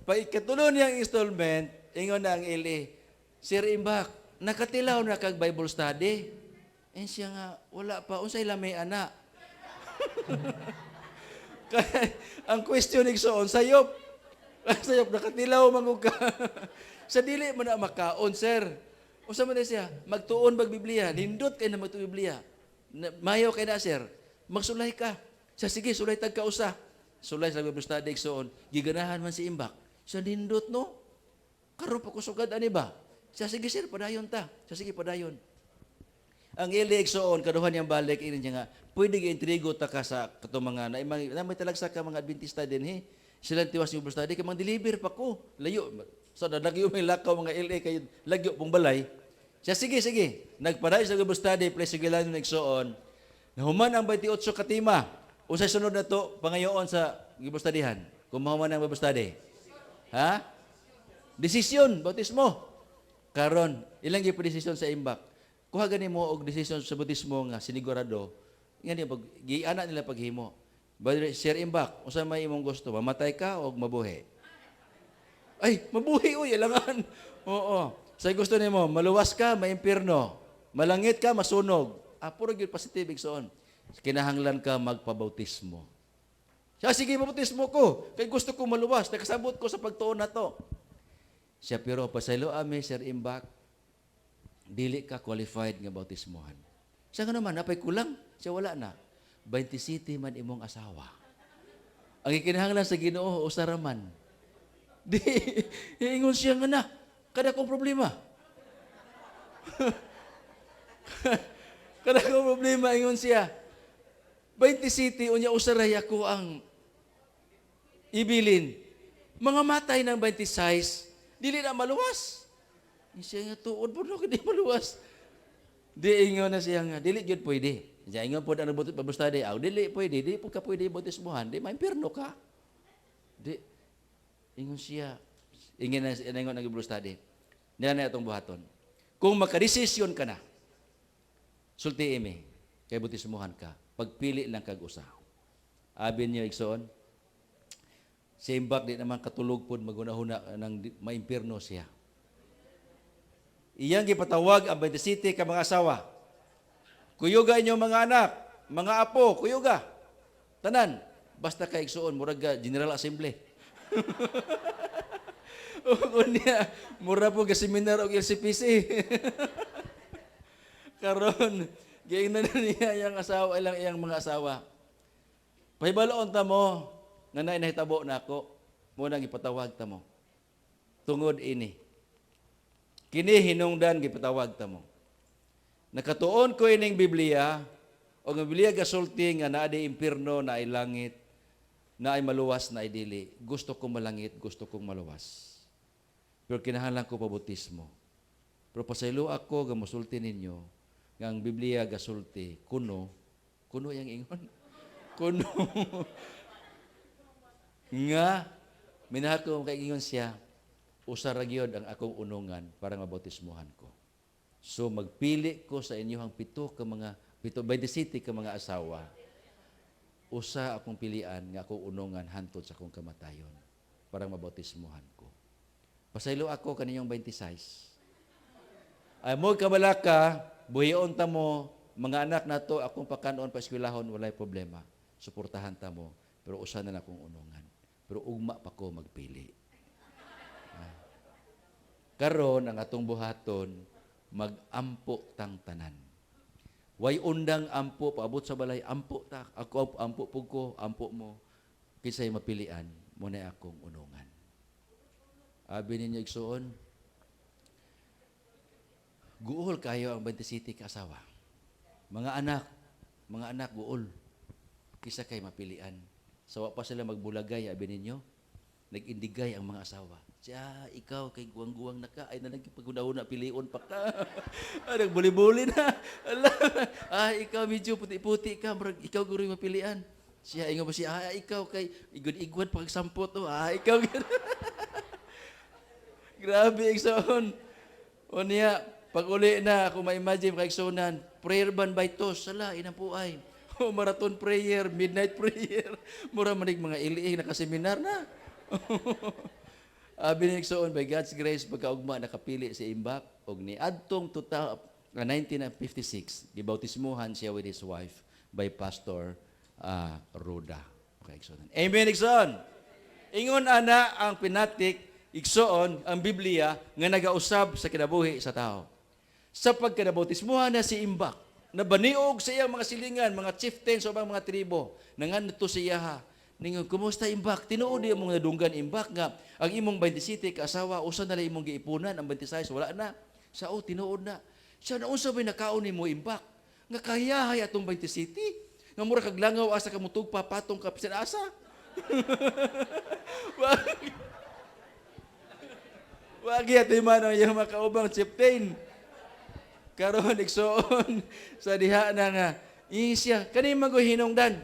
Pagkatulo niyang installment, ingon na ang ili, Sir Imbak, nakatilaw na kag Bible study. And siya nga, wala pa. Unsay lamay anak. Kaya, ang question Exxon, sayop. Sayop, nakatilaw mangug ka. Sa dili mo na makaon, sir. Unsa man siya, magtuon bag Biblia. Nindot kay na magtuon Biblia. Mayo kay na, sir. Magsulay ka. Sa sige, sulay tag ka usa. Sulay sa Bible study Exxon, giganahan man si Imbak. Sa nindot, no? Karon pa kusugad ani ba? Sa sige, sir, padayon ta. Sa sige, padayon. Ang ili Exxon, kaduhan niyang balik, ini niya nga, pwede ga-intrigo ta ka sa kato mga, na may talagsa ka mga Adventista din, Silang tiwas yung Bible study, kaya mang deliver pa ko. Layo. So, lagyo may lakaw mga ili, kayo lagyo pong balay. Siya, sige. Nagpadayon sa Bible study, place sigilan yung Exxon. Nahuman ang 28 katima. Usay sunod na to, pangayoon sa Bible studyhan. Kung mahuman ang Bible study. Ha? Desisyon, bautismo. Karon, ilang yung desisyon sa Imbak. Kuha gani mo og desisyon sa bautismo nga sinigurado. Nga pag giana nila paghimo. But Sir Imbak, unsa may imong gusto? Mamatay ka o mabuhi? Ay, mabuhi uy, ilangan. Oo. Sa gusto nimo, maluwas ka, maimpirno. Malangit ka, masunog. Puro gyud positive igsoon. Kinahanglan ka magpabautismo. Siya, sige, mabautismo ko. Kaya gusto ko maluwas. Nakasabot ko sa pagtuon na to. Siya, pero pasaylo ami, Sir Imbak, dili ka qualified nga bautismohan. Siya nga naman, napay kulang. Siya wala na. 27 man imong asawa. Ang ikinahanglan sa Ginoo, usaraman. Di, ingon siya nga na. Kada kong problema. Kada kong problema, ingon siya. 27, unya usaray ako ang ibilin. Mga matay ng 26, dili na maluwas. Siya nga tuod po no, hindi maluwas. Di ingon na siya nga, dili yun pwede. Diya ingon po na Bible study, dili pwede, di po ka pwede bautismuhan, di maimpirno ka. Di, ingon siya, ingon na Bible study. Nila na itong buhaton. Kung makadesisyon ka na, sulti imi, kay bautismuhan ka, pagpili lang kag-usa. Abi niyo, Exxon, si Imbak di naman katulog po magunahuna ng maimpirno siya. Iyang gipatawag ang 27 ka mga asawa. Kuyuga inyong mga anak, mga apo, kuyuga. Tanan, basta ka Exxon, murag General Assembly. O niya, mura po ka seminar o LCPC. Karon, giingnan na niya iyang asawa, ilang iyang mga asawa. Pahibaloon ta mo, nga nahitabo na ako, muna ipatawag ta mo. Tungod ini. Kini hinungdan gipatawag ta mo. Nakatuon ko ining Biblia, o nga Biblia gasulti nga naa di impierno, na ay langit, na ay maluwas, na ay dili. Gusto kong malangit, gusto kong maluwas. Pero kinahanglan ko pabautismo. Pero pasaylo ako nga musulti ninyo, nga ang Biblia gasulti, kuno yang ingon. Kuno. Nga, minahal ko kay ingon siya, usara gyud ang akong unungan para mabautismuhan ko. So magpili ko sa inyohang 27 ka mga asawa. Usa akong pilian nga akong unungan hantod sa akong kamatayon para mabautismuhan ko. Pasaylo ako kaninyong 26. Ay mo kabalaka, buhion ta mo, mga anak nato akong pakanon pa eskwelahon, walay problema. Suportahan ta mo, pero usa na akong unungan. Pero ugma pa ko magpili. Karon ang atong buhaton, magampo tang tanan. Way undang ampo, paabot sa balay, ampo ta. Ako ampo pug ko, ampo mo. Kisay mapilian, mo na akong unungan. Abi ninyo igsuon, guol kayo ang 27 ka asawa. Mga anak guol. Kisa kay mapilian. Sawa pa sila magbulagay, abi ninyo, nag-indigay ang mga asawa. Siya, ikaw kay guwang-guwang na ka, ay na nagpaguna-una, pilion pa ka. Nagbuli-buli na. Ikaw medyo puti-puti ka, ikaw guro yung mapilian. Siya, ingo ba siya, ikaw kay igod-igwad pagsampo to, ikaw. Grabe, igsoon. O niya, pag uli na, kung ma-imagine kay igsoonan, prayer ban by tos, sala, inampuay. Marathon prayer, midnight prayer. Mura manig mga iliing nakaseminar na. Binigsoon by God's grace, pagkaugma nakapili si Imbak, og ni adtong 1956, gibautismuhan siya with his wife by Pastor Roda. Okay, igsoon. Amen, igsoon. Ingon ana ang pinatik, igsoon ang Biblia nga nagausab sa kinabuhi sa tao. Sa pagkadabautismuhan na si Imbak, nabaniog sa iyang mga silingan, mga chieftains o mga tribo, nanganto siya ha. Ningon, kumusta Imbak? Tinuod di mong nadunggan Imbak nga, ang imong 27 kaasawa, usa na lang imong giipunan, ang 26, wala na. Siya, tinuod na. Siya, naunsa ba'y nakaon ni mo Imbak? Nga kahiyahay atong 27? Nga mura kaglangaw asa kamutog papatong kapisan asa? Wagi at iman ang iyong makaubang chieftain. Karon igsoon sa diha na nga, siya, kani maguhinungdan.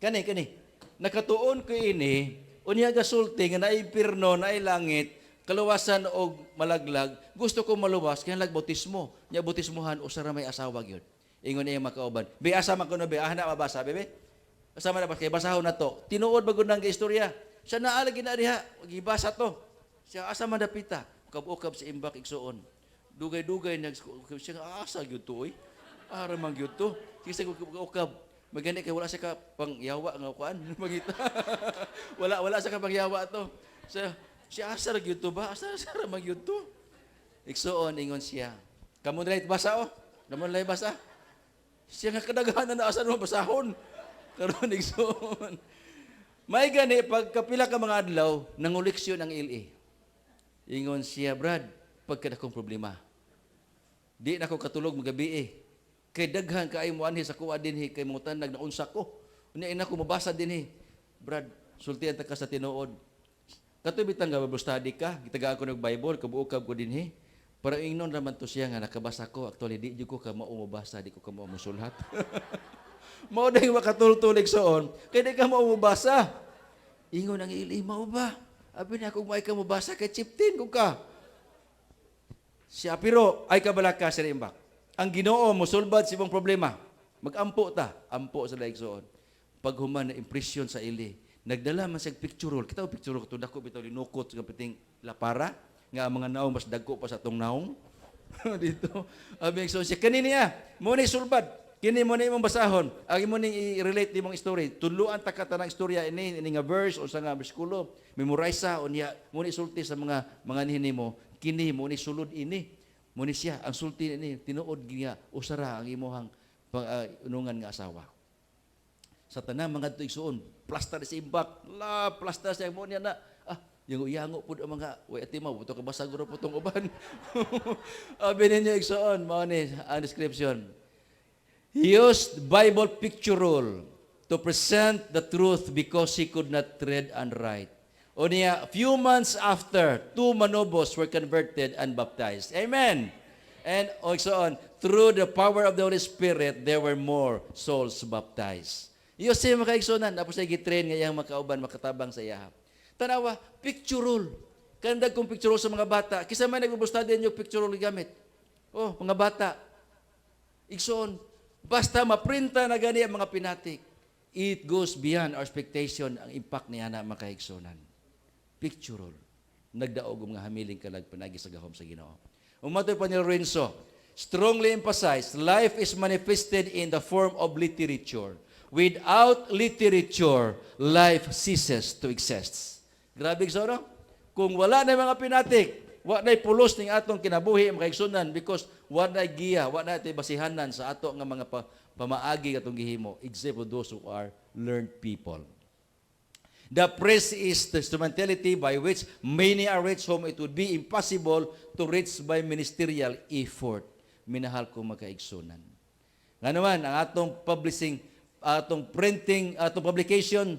Kani. Nakatuon ko ini, unya gasulti nga naay impierno, naay langit, kaluwasan og malaglag, gusto ko maluwas, kaya nagbautismo. Nya bautismuhan, usara may asawa gyud. Ingon niya makauban. Be, asa man kuno be, na mabasa, bebe? Asama na ba, kaya basahon na to. Tinuod ba nang istorya? Siya naalagi na diha, gibasa to. Siya asa man dapita, ukab-ukab si Imbak igsuon. Dugay-dugay, siya asa gyud to, ara man gyud to. Sige, ukab. Magani kay wala sa ka pangyawa nga kuan magita. wala sa ka pangyawa to. Siya asar gyud to ba? Asar man gyud to. Igsuon ingon siya. Kamo dili basa Namon lay basa. Siya nga kadaghanan na asar mo basahon. Karon igsuon. May gani pagkapila ka mga adlaw nanguleksyon ang ili. Ingon siya, Brad, pagkada kong problema. Di na ko katulog magabi Kay daghan kaay mo anhi sa kuwa dinhi kay mutan nagnaunsa ko. Unya ina ko mabasa dinhi. Brad, sultian ta ka sa tinuod. Katoy bitang nga Bible study ka, gitagaan ko ng Bible, kabuokab ko dinhi. Para ingnon raman to siya nga nakabasa ko, actually di jud ko ka mao mabasa, di ko ka mao musulhat. Mao dai makatultulig soon, kay di ka mao mabasa. Ingon ang ili mao ba? Abi na kung may ka mabasa kay chieftain ko ka. Siya pero ay kabalaka sa Imbak. Ang Ginoo mosulbad sa ibang problema. Magampo ta, ampo sa laigsoon. Pag human na impression sa ili, nagdala man sa picture roll. Kita picture roll, dako bitaw linukot sa piting lapara, nga ang mga naong mas dagko pa sa atong naong. Dito, abing so siya, kanina mo ni sulbad, kini mo ni imong basahon, agi mo ni i-relate nimong story, tuluan ta ka tanang istorya ini nga verse o sa nga bersikulo, memorize sa, unya, mo ni sulti sa mga nihin mo, kini mo ni sulod ini. Muni siya, ang sulti ni tinuod niya, usara ang imuhang unungan nga asawa. Sa tanang mga ito igsuon, plasta si Imbak, plasta siya mo niya na, Yung uyango po ang mga, way ati mo, buto ka basag ro po itong uban. Abi ninyo igsoon, mao ni ang description. He used Bible picture rule to present the truth because he could not read and write. O niya, few months after, 2 manobos were converted and baptized. Amen. And so on, through the power of the Holy Spirit, there were more souls baptized. Iyo siya makaigsunan, tapos ay gitrain nga iyang makauban, makatabang sa iyahap. Tanawa, picture rule. Kandag kong picture rule sa mga bata. Kisa may nagbubustadyan yung picture rule gamit. Oh, mga bata. Igsoon, basta maprinta na gani ang mga pinatik. It goes beyond our expectation ang impact niya na makaigsunan. Picture rule. Nagdaog mga hamiling kalag panagi sa gahom sa Ginoo. Umatoy pa ni Lorenzo, strongly emphasized, life is manifested in the form of literature. Without literature, life ceases to exist. Grabe sa no? Kung wala na mga pinatik, wala na pulos ning atong kinabuhi makaigsunan because wala na giya, wala na basihanan sa ato nga mga pamaagi atong gihimo, except for those who are learned people. The press is the instrumentality by which many are reached whom it would be impossible to reach by ministerial effort. Minahal ko makaigsunan. Nga naman, ang atong publishing, atong printing, atong publication,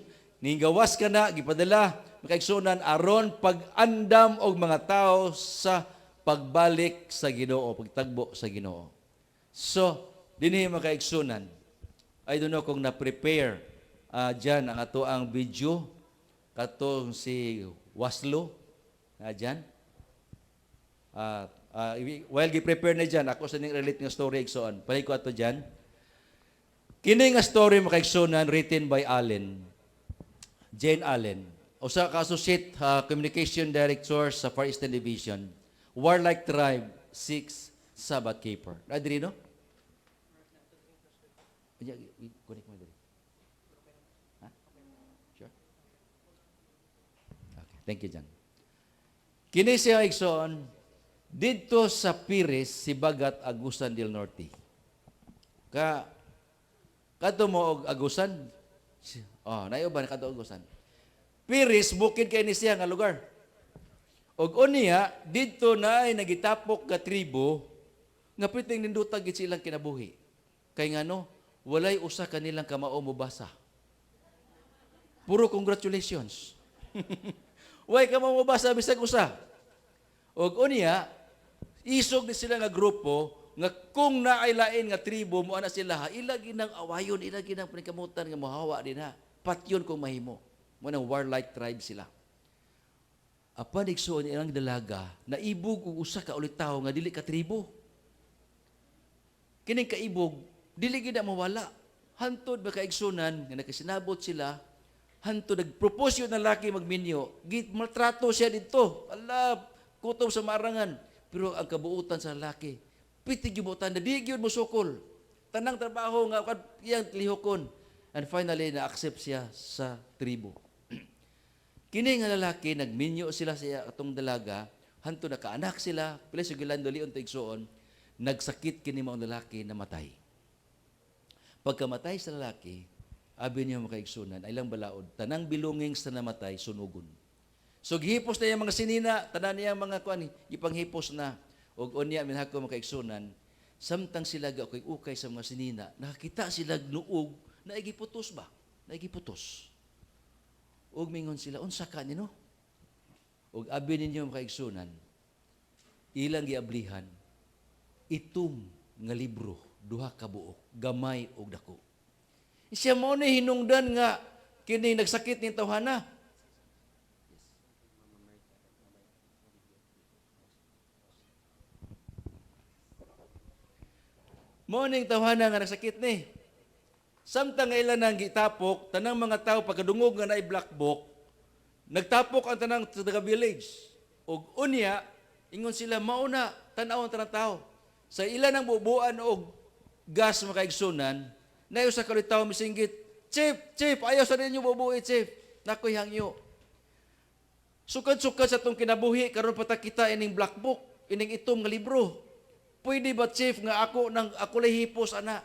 gawas ka na, gipadala, makaigsunan, aron pag-andam og mga tao sa pagbalik sa Ginoo, pagtagbo sa Ginoo. So, dinhi makaigsunan. I don't know kung na-prepare dyan ang ato ang video, katong si Waslo, dyan. While gi-prepare na dyan, ako sa ning relate nga story, igsoon. Pahay ko ato dyan. Kini nga story makaigsunan, written by Jane Allen. Usa ka associate communication director sa Far Eastern Division. Warlike Tribe 6 Sabbath Keeper. Adri, no? Connect mo diri. Ha? Sure? Okay, thank you, John. Kini siya igsoon didto sa Pires, Sibagat, Agusan del Norte. Kadto mo og Agusan? Naiuban kadto Agusan. Pires, bukid kay ni siya nga lugar. Og unya didto na ay nagitapok ka tribo nga piting nindutag gid silang kinabuhi. Kay ngano, walay usa kanilang kamao mobasa. Puro congratulations. Way kamao mobasa bisag usa. Og unya, isog ni sila nga grupo nga kung naay lain nga tribo mo ana sila ilagi nang awayon, ilagi nang panikamutan nga mohawa dinha. Patyon kung mahimo. Mo nang warlike tribe sila. Apan igsoon ilang dalaga naibog og usa ka ulit tawo nga dili ka tribo. Kining kaibog dili gid mawala. Hantod ba kaigsunan nga nakasinabot sila, hantod nagpropose yung lalaki magminyo, maltrato siya dito. Ala, kutob sa marangan. Pero ang kabuutan sa lalaki, pitig yung buutan, nadigyon mo sukol. Tanang trabaho nga, iyang lihokon. And finally, na-accept siya sa tribo. Kini nga lalaki, nagminyo sila siya atong dalaga, hantod nakaanak sila, pila sa gilandoli unta igsuon, nagsakit kini mga lalaki na matay. Pagkamatay sa lalaki, abi niya makaigsunan, ay lang balaod, tanang belongings na namatay, sunugon. So, gihipos na yung mga sinina, tanan niya mga kuan, ipanghipos na, og unya, minhako makaigsunan, samtang sila ukay sa mga sinina, nakakita sila nuog, naigiputos ba? Naigiputos. Og mingon sila, unsa ka nino? Og abi ninyo makaigsunan, ilang giablihan, itum nga libro, duha ka buok, gamay og dako. Siya mo ni hinungdan nga kini nagsakit ni tawhana. Mo ning tawhana nga nagsakit ni. Samtang nga ilan nang gitapok, tanang mga tao pagkadungog nga naay black book, nagtapok ang tanang taga village. Og unya, ingon sila mauna tan-aw ang tanang tao. Sa ilan ang bubuan og gas makaigsunan, na sa kalitaw misinggit, Chief, ayaw sa ninyo bubuhi, Chief. Nakoy hangyo. Sukad-sukad sa itong kinabuhi, karon patakita ining black book, ining itom nga libro. Pwede ba, Chief, nga ako lay hipos, ana?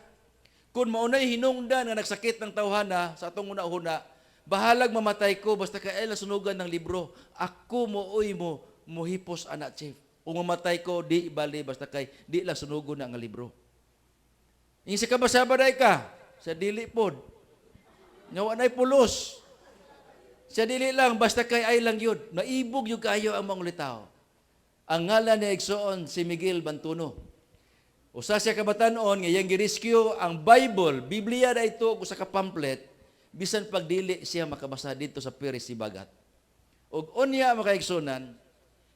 Kung maunay hinungdan nga nagsakit ng tawhana sa atong una-una, Bahalag mamatay ko, basta kay ay lasunugan ng libro. Ako mo muhipos anak chief. Kung mamatay ko, di bali, basta kay di lang sunugon na ang libro. Yung sa kabasabaday ka, sa dili pod. Ngawa na'y pulos. Sa dili lang, basta kay ay lang yun. Naibog yung kayo ang mga ulitaw. Ang ngalan ni Igsoon, si Miguel Bantuno. Usa siya kabatanon, ngayang girescue ang Bible, Biblia na ito, usa ka pamphlet, bisan pagdili siya makabasa dito sa Piris Sibagat. Og unya makaigsunan,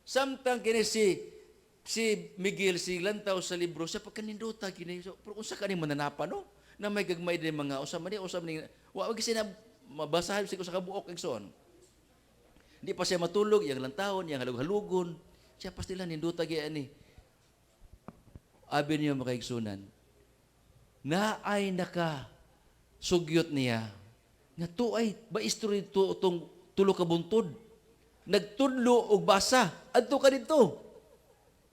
samtang kini si Miguel lantaw sa libro sa pagkaninduta kini. So, pero unsa kani mananapan no? Na may gagmay din mga usa man ni wa gyud sina mabasahan siguro sa kabuok igsoon. Hindi pa siya matulog, yang lantawon, yang halug-halugon. Siya pastila ninduta gyud ani. Abi niya makaigsunan. Na ay naka sugyot niya nga tuay maestro ito itong tulo ka buntod. Nagtudlo og basa. Adto ka dito.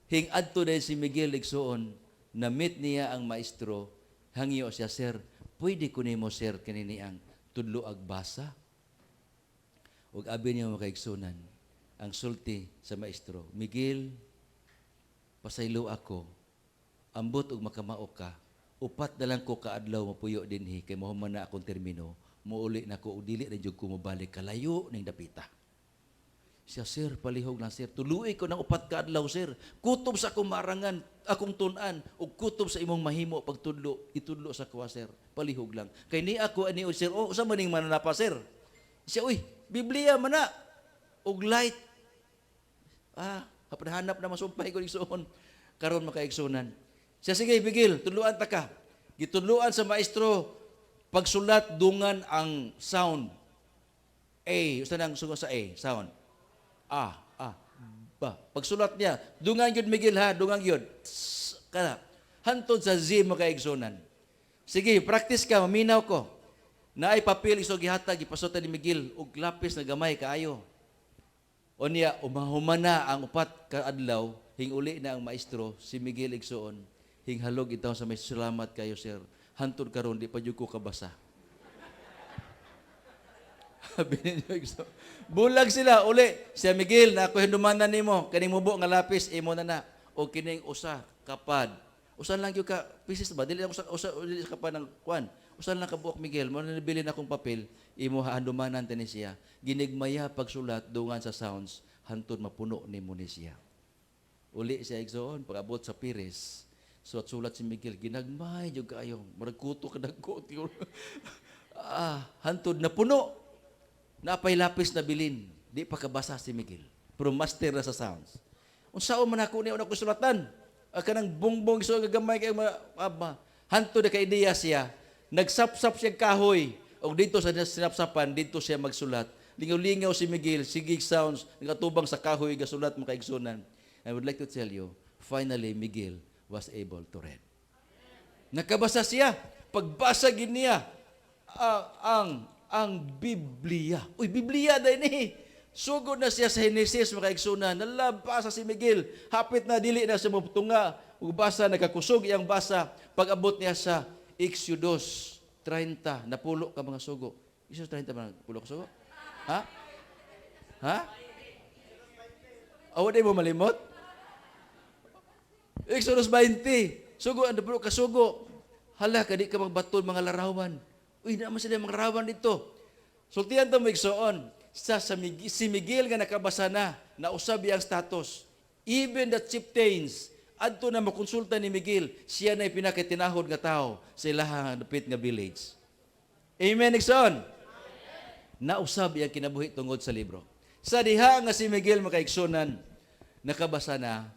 Hing adto dahil si Miguel Igsoon, na-meet niya ang maestro, hangyo siya, sir, pwede ko nimo sir kanini ang tudlo ag basa? Ug abi niya makaigsunan, ang sulti sa maestro, Miguel, pasaylo ako, ambot ug makamao ka, upat na lang ko kaadlaw mapuyo dinhi kay mahuman na akong termino, muuli na ko, dili na jud ko mobalik kalayo ning dapita. Siya, sir, palihog lang, sir. Tuluy ko ng upat ka adlaw, sir. Kutob sa akong marangan, akong tunan, o kutob sa imong mahimo pagtudlo, itudlo sa kuwa, sir. Palihog lang. Kay ni ako, ani, sir, usa maning mananapa, sir. Siya, uy, Biblia man na. Og light. Hanap na masumpay ko igsoon. Karon makaigsunan. Siya, sige, bigil, tudluan ta ka. Gitudluan sa maestro, pagsulat, dungan ang sound. A, usta nang sugo sa A, sound. Pagsulat niya, dungan yun Miguel ha, dungan yun. Kana, hantod sa Z makaigsunan. Sige, practice ka, maminaw ko. Na ay papel iso gihatag, ipasutan ni Miguel, ug lapis na gamay kaayo. O niya, umahumana ang upat ka adlaw, hing uli na ang maestro, si Miguel Igsoon, hing halog itaw sa may salamat kayo, sir. Hantod karon di pa jud ko kabasa. Bulag sila, uli. Siya, Miguel, na ako hindumanan nimo, kaning mubo nga lapis, imo na. O kining usa, kapad. Usan lang yung pieces ba? Dili sa kapad ng kwan. Usan lang kabuok, Miguel. Mo na nabili na akong papel, imo haandumanan tani siya. Ginigmaya pagsulat, dungan sa sounds, hantod mapuno nimo ni siya. Uli siya, Igsoon, pag-abot sa Piris, sulat si Miguel, ginagmay, yung kayo, maragkuto ka nagkot. Hantod, napuno. Napay lapis na bilin, di pa kabasa si Miguel. Pero master na sa sounds. Unsaon man ako niya ko sulatan. Kanang bongbong so gagamay kay hanto na kay ideya siya. Nagsapsap siya kahoy. O dito sa sinapsapan, dito siya magsulat. Lingaw-lingaw si Miguel, sigig sounds, nagatubang sa kahoy gasulat makaigsunan. I would like to tell you, finally Miguel was able to read. Nakabasa siya. Pagbasa gid niya ang Biblia. Uy, Biblia dahil ni. Sugod na siya sa Genesis, makaigsunan. Nalabasa si Miguel. Hapit na, dili na sa mabutunga. Basa, nagkakusog iyang basa. Pag-abot niya sa Exodus 30, napulo ka mga sugo. Exodus 30 ba napulo ka sugo? Ha? Awad mo malimot? Exodus 20. Sugo, napulo ka sugo. Hala, kadi ka magbatol mga larawan. Uy, naman sila mga rawan dito. Sultihan ito mo igsoon. Si Miguel nga nakabasa na, nausab iyang status. Even the chieftains, adto na makonsulta ni Miguel, siya na pinakatinahod nga tao sa ilahang dapit nga village. Amen, igsoon? Nausab iyang kinabuhi tungod sa libro. Sa diha nga si Miguel makaigsonan, nakabasa na,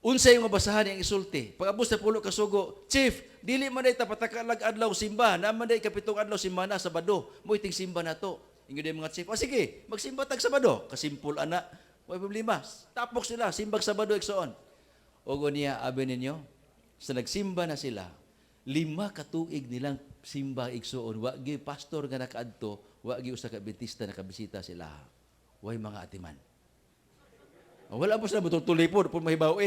unsay yung mabasahan yung isulti. Pag-abos na pulo kasugo, Chief, dili man day tapatakalag adlaw simba, naman day kapitong adlaw simba na Sabado. Mo iting simba na to. Ingon day mga chief, sige, magsimba tag Sabado. Kasimpul ana, may problema. Tapok sila, simbag Sabado igsoon. Ogo niya, abi ninyo, sa nagsimba na sila, 5 katuig nilang simba igsoon. Wagi pastor nga nakaadto, wagi usa ka Adventista nakabisita sila. Way mga atiman. Wala po sila bututuloy po mahibaw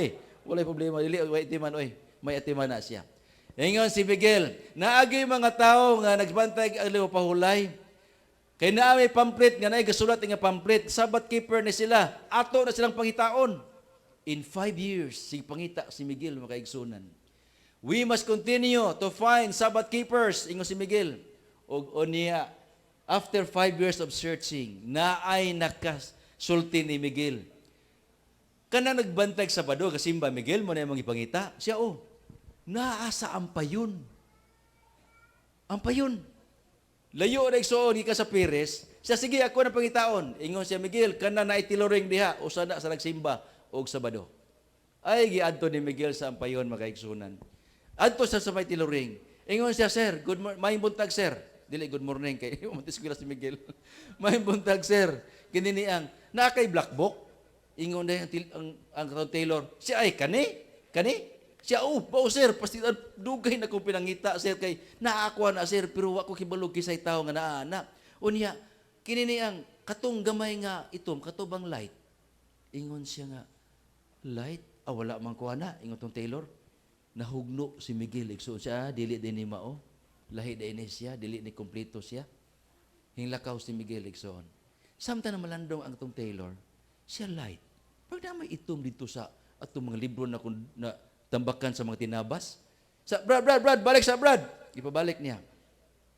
wala problema, dili way atiman may atiman na siya. Ingon si Miguel, naagi mga tao nga nagbantay ang pahulay, Kay naa may pamphlet nga naay gasulat nga pamphlet, Sabbath keeper ni sila, ato na silang pangitaon. In 5 years, si pangita si Miguel makaigsunan. We must continue to find Sabbath keepers, ingon si Miguel. O niya, after 5 years of searching, naay nakasulti ni Miguel. Kana nagbantay sa Sabado, kasimba Miguel, mo na yung mga ipangita. Siya, naasa ampayon. Ampayon. Layo na igsoon, ika sa Pires. Siya, sige, ako na pangitaon. Ingon siya, Miguel, kana na itiloring diha, o sana sa nagsimba, o Sabado. Ay, giadto ni Miguel sa ampayon, makaigsunan. Adto sa may tiloring. Ingon siya, sir, may buntag, sir. Dili, good morning, kay umatiskwila si Miguel. May buntag, sir. Kininiang, na kay black book. Ingon na ang Taylor, siya ay, kani? Siya, sir, pasti dugay na kong pinangita, sir, kay naakuha na, sir, pero wako kibalog kisay tao nga naana. Unya, kininiang, katong gamay nga itom, katubang light. Ingon siya nga, light? Wala man kuha na, ingon tong Taylor. Nahugno si Miguel, igsoon siya, dili din ni Mao. Lahi din siya, dili ni kompleto siya. Hinglakaw si Miguel, igsoon. Samtang na malandong ang tong Taylor, siya light. Pag na may itom dito sa atong mga libro na tambakan sa mga tinabas. Brad, balik sa Brad. Ipabalik niya.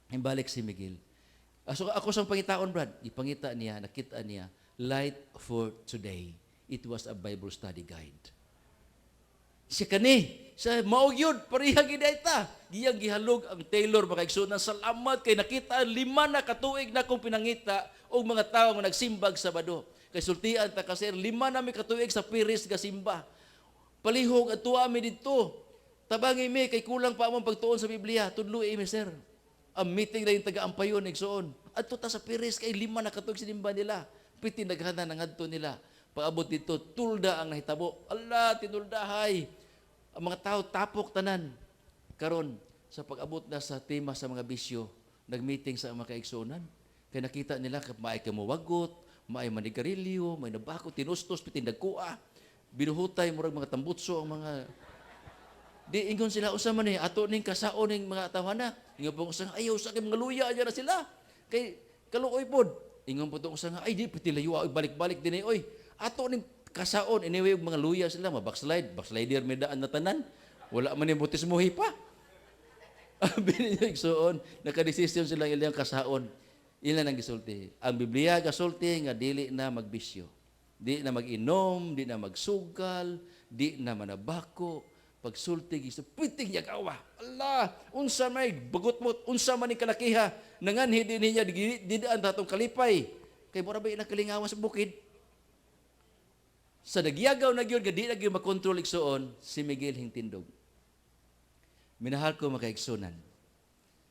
Imbalik si Miguel. So ako sang pangitaon, Brad. Ipangita niya, nakita niya, Light for Today. It was a Bible study guide. Siya kani, sa maog yun, parihang gidayta. Giyang gihalog ang Taylor, makaigsunan, salamat kay nakita 5 na katuig na kong pinangita o mga tao nga nagsimbag Sabado. Kay sultian ta kasi 5 na may katuig sa Pires nga simba. Palihog at tuwa mi dito. Tabangi mi, kay kulang pa among pagtuon sa Biblia. Tudlu'i mi, sir. Ang meeting na yung taga-ampayon, nagsuon. At ta sa Pires, kay 5 na katuig sinimba nila. Piti naghana ng adto nila. Paabot dito, tulda ang nahitabo. Allah, tinuldahay. Ang mga tao tapok tanan. Karon sa pag-abot na sa tema sa mga bisyo, nag-meeting sa mga kaigsunan. Kaya nakita nila, maay kamuwagot, maay manigarilyo, may nabako, tinustos, pitindagkua, binuhutay, murag mga tambutso, ang mga... Di, ingon sila, usa man ato ning kasaon ning mga tawana. Ingon po usang, ayaw sa mga luya, dyan na sila. Kay, kaluoy pod. Ingon po itong usang, ay di, pitilayo, balik-balik din oy. Ato ning kasaon, anyway, mga luya sila, backslider, may daan na tanan. Wala man yung butismuhi pa. Binigsoon, nakadesisyon sila ilang kasaon. Ilan ang gisulti. Ang Biblia gasulti nga dili na magbisyo. Di na mag-inom, di na magsugal, di na manabako. Pagsulti, giso, piting niya kawa. Allah, unsa may bagot mo, unsa man ni kalakiha, nanganhi din niya, didaan tatong kalipay. Kay mura ba ilang kalingawan sa bukid? Sa nagyagaw na gyud nga di na gyud makontrol igsoon, si Miguel hingtindog. Minahal ko makaigsunan.